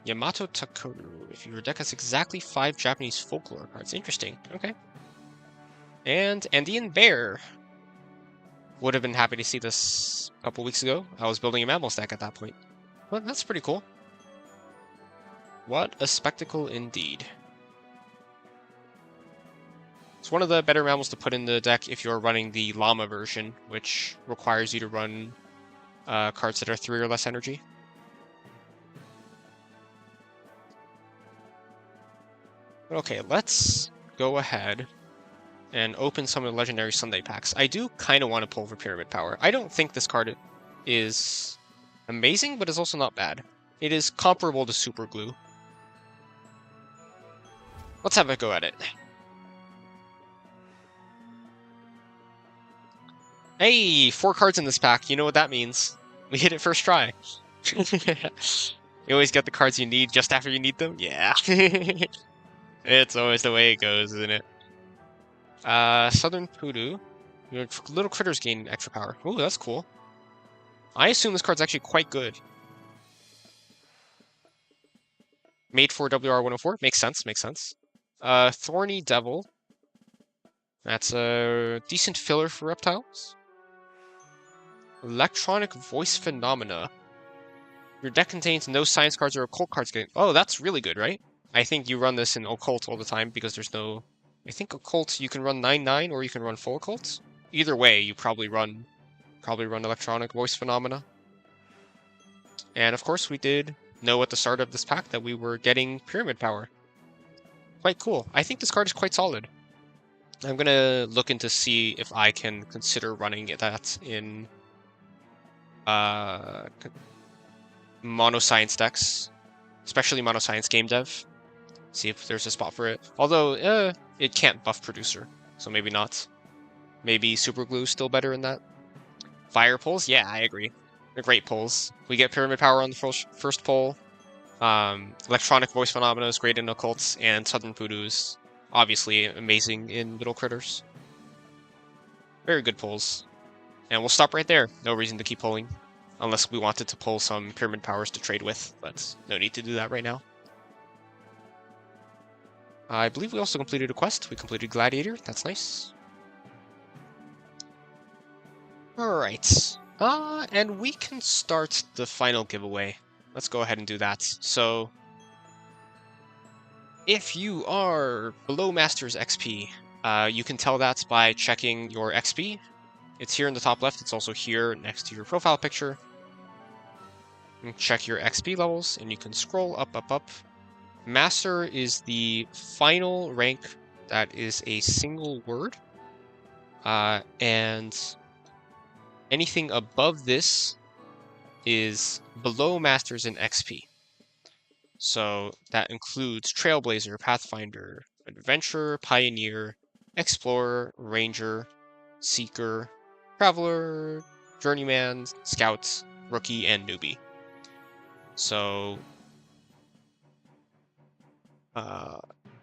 [SPEAKER 1] Yamato Takoru. If your deck has exactly 5 Japanese folklore cards. Interesting. Okay. And Andean Bear. Would have been happy to see this a couple weeks ago. I was building a Mammals deck at that point. But that's pretty cool. What a spectacle indeed. It's one of the better Mammals to put in the deck if you're running the Llama version, which requires you to run cards that are 3 or less energy. Okay, let's go ahead and open some of the Legendary Sunday packs. I do kind of want to pull for Pyramid Power. I don't think this card is amazing, but it's also not bad. It is comparable to Super Glue. Let's have a go at it. Hey, 4 cards in this pack. You know what that means. We hit it first try. You always get the cards you need just after you need them? Yeah. It's always the way it goes, isn't it? Southern Poodoo. Your little critters gain extra power. Ooh, that's cool. I assume this card's actually quite good. Made for WR104. Makes sense, makes sense. Thorny Devil. That's a decent filler for reptiles. Electronic Voice Phenomena. Your deck contains no science cards or occult cards. Oh, that's really good, right? I think you run this in occult all the time because there's no... I think occult you can run 9/9 or you can run full occult. Either way, you probably run Electronic Voice Phenomena. And of course, we did know at the start of this pack that we were getting Pyramid Power. Quite cool. I think this card is quite solid. I'm gonna look into see if I can consider running that in Mono Science decks, especially Mono Science Game Dev. See if there's a spot for it. Although, it can't buff Producer, so maybe not. Maybe Super Glue is still better in that. Fire pulls? Yeah, I agree. They're great pulls. We get Pyramid Power on the first pull. Electronic Voice Phenomena is great in occults, and Southern Poodoo is obviously amazing in little critters. Very good pulls. And we'll stop right there. No reason to keep pulling. Unless we wanted to pull some Pyramid Powers to trade with, but no need to do that right now. I believe we also completed a quest. We completed Gladiator. That's nice. Alright. And we can start the final giveaway. Let's go ahead and do that. So, if you are below Master's XP, you can tell that by checking your XP. It's here in the top left. It's also here next to your profile picture. You check your XP levels, and you can scroll up, up, up. Master is the final rank that is a single word. And anything above this is below Masters in XP. So that includes Trailblazer, Pathfinder, Adventurer, Pioneer, Explorer, Ranger, Seeker, Traveler, Journeyman, Scout, Rookie, and Newbie. So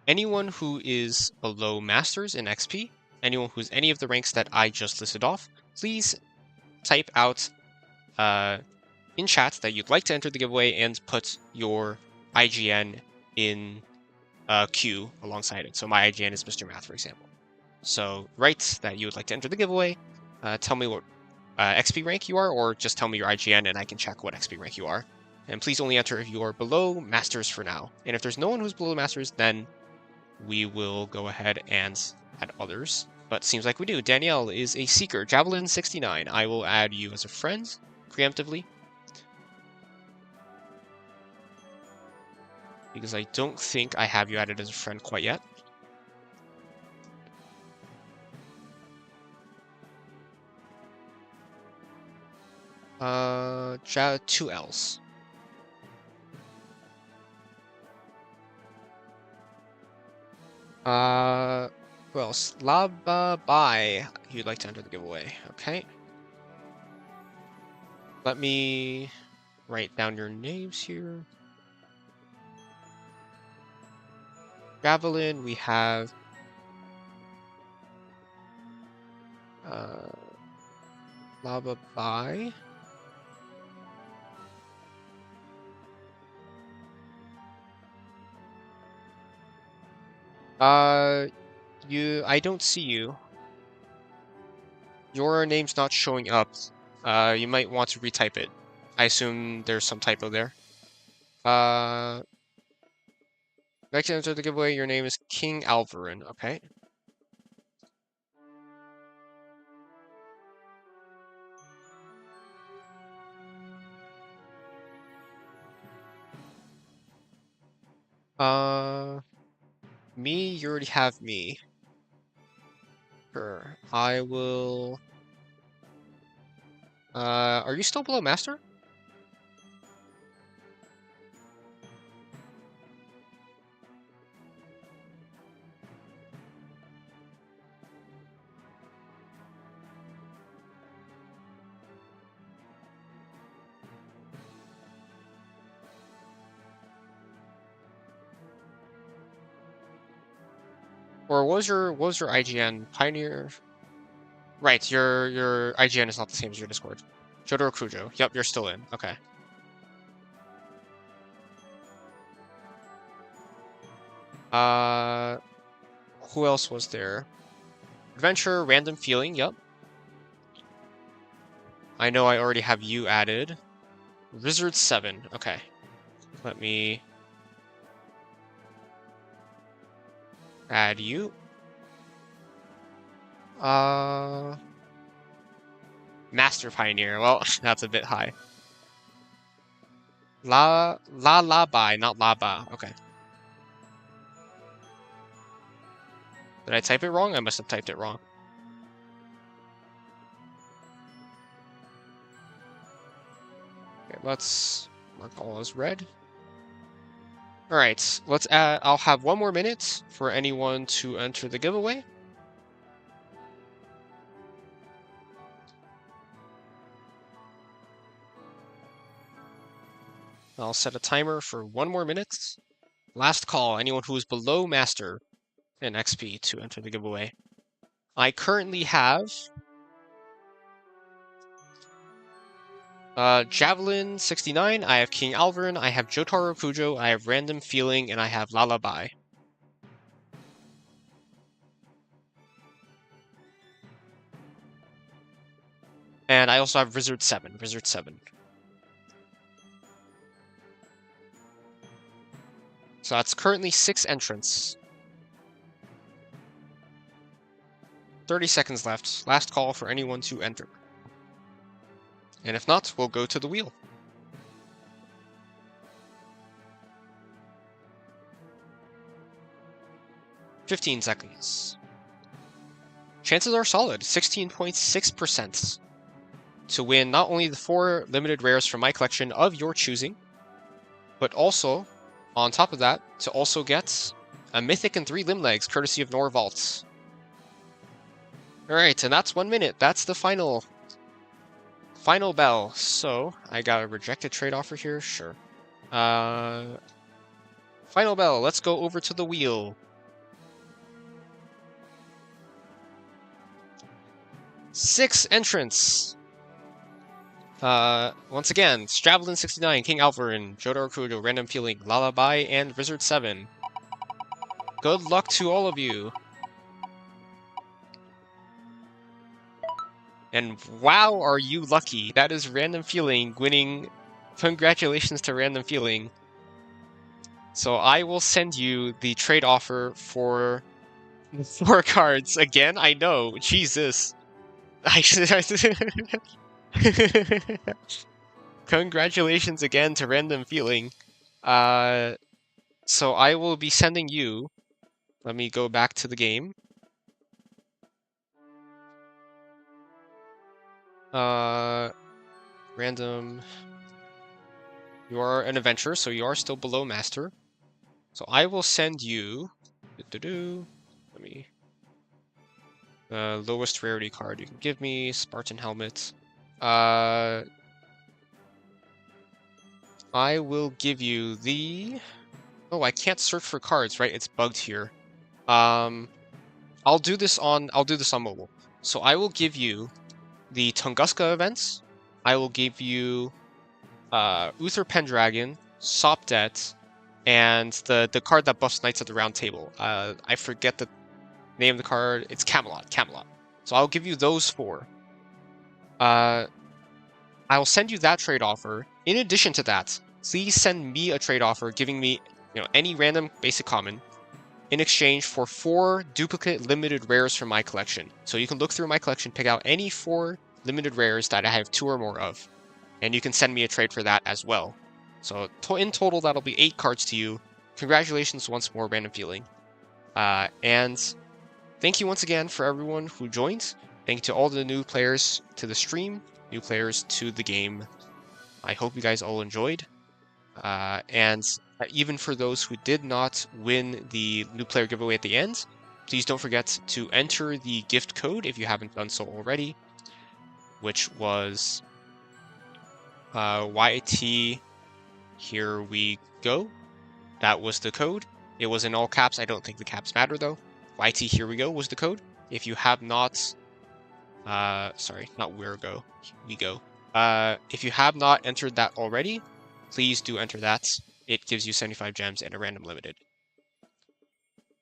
[SPEAKER 1] anyone who is below Masters in XP, anyone who's any of the ranks that I just listed off, please type out in chat that you'd like to enter the giveaway and put your IGN in queue alongside it. So my IGN is Mr. Math, for example. So write that you would like to enter the giveaway, tell me what XP rank you are, or just tell me your IGN and I can check what XP rank you are. And please only enter if you are below Masters for now. And if there's no one who's below Masters, then we will go ahead and add others. But seems like we do. Danielle is a Seeker, Javelin 69. I will add you as a friend, preemptively. Because I don't think I have you added as a friend quite yet. Two L's. Who else? Laba Bai. You'd like to enter the giveaway. Okay. Let me write down your names here. Javelin, we have Laba Bai. I don't see you. Your name's not showing up. You might want to retype it. I assume there's some typo there. Next to enter the giveaway, your name is King Alvarin, okay? Me, you already have me. Sure. I will... are you still below Master? Or what was your IGN? Pioneer? Right, your IGN is not the same as your Discord. Jotaro Kujo. Yep, you're still in. Okay. Who else was there? Adventure, Random Feeling, yep. I know I already have you added. Wizard 7, okay. Let me add you. Master Pioneer, well, that's a bit high. La Bai, not La Ba, okay. Did I type it wrong? I must have typed it wrong. Okay, let's mark all as red. Alright, let's add, I'll have 1 more minute for anyone to enter the giveaway. I'll set a timer for 1 more minute. Last call, anyone who is below Master in XP to enter the giveaway. I currently have Javelin 69, I have King Alvarin, I have Jotaro Kujo, I have Random Feeling, and I have Lullaby. And I also have Wizard 7. Wizard 7. So that's currently 6 entrants. 30 seconds left. Last call for anyone to enter. And if not, we'll go to the wheel. 15 seconds. Chances are solid, 16.6% to win not only the 4 limited rares from my collection of your choosing, but also, on top of that, to also get a Mythic and 3 Limb Legs, courtesy of Norvault. Alright, and that's 1 minute. That's the final bell. So, I got a rejected trade offer here, sure. Final bell, let's go over to the wheel. 6 entrants. Once again, Javelin 69, King Alvarin, Jotaro Kujo, Random Feeling, Lullaby, and Wizard 7. Good luck to all of you. And wow, are you lucky. That is Random Feeling winning. Congratulations to Random Feeling. So I will send you the trade offer for 4 cards. Again, I know. Jesus. Congratulations again to Random Feeling. So I will be sending you. Let me go back to the game. Random. You are an adventurer, so you are still below master. So I will send you. Let me. Lowest rarity card you can give me. Spartan helmet. I will give you the. Oh, I can't search for cards, right? It's bugged here. I'll do this on mobile. So I will give you the Tunguska events. I will give you Uther Pendragon, Sopdet, and the card that buffs Knights of the Round Table. I forget the name of the card. It's Camelot. So I'll give you those 4. I will send you that trade offer. In addition to that, please send me a trade offer giving me, any random basic common in exchange for 4 duplicate limited rares from my collection. So you can look through my collection, pick out any 4 limited rares that I have 2 or more of, and you can send me a trade for that as well. So in total, that'll be 8 cards to you. Congratulations once more, Random Feeling. And thank you once again for everyone who joined. Thank you to all the new players to the stream, new players to the game. I hope you guys all enjoyed. And even for those who did not win the new player giveaway at the end, please don't forget to enter the gift code if you haven't done so already, which was YT Here We Go. That was the code. It was in all caps. I don't think the caps matter though. YT Here We Go was the code. If you have not, sorry, not Where Go, We Go. If you have not entered that already, please do enter that. It gives you 75 gems and a random limited.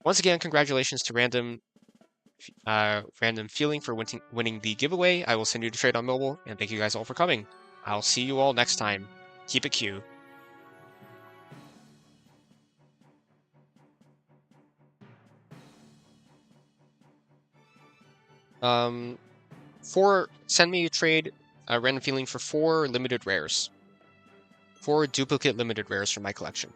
[SPEAKER 1] Once again, congratulations to Random Feeling for winning the giveaway. I will send you the trade on mobile, and thank you guys all for coming. I'll see you all next time. Keep it Q. Send me a trade, Random Feeling for 4 limited rares. 4 duplicate limited rares from my collection.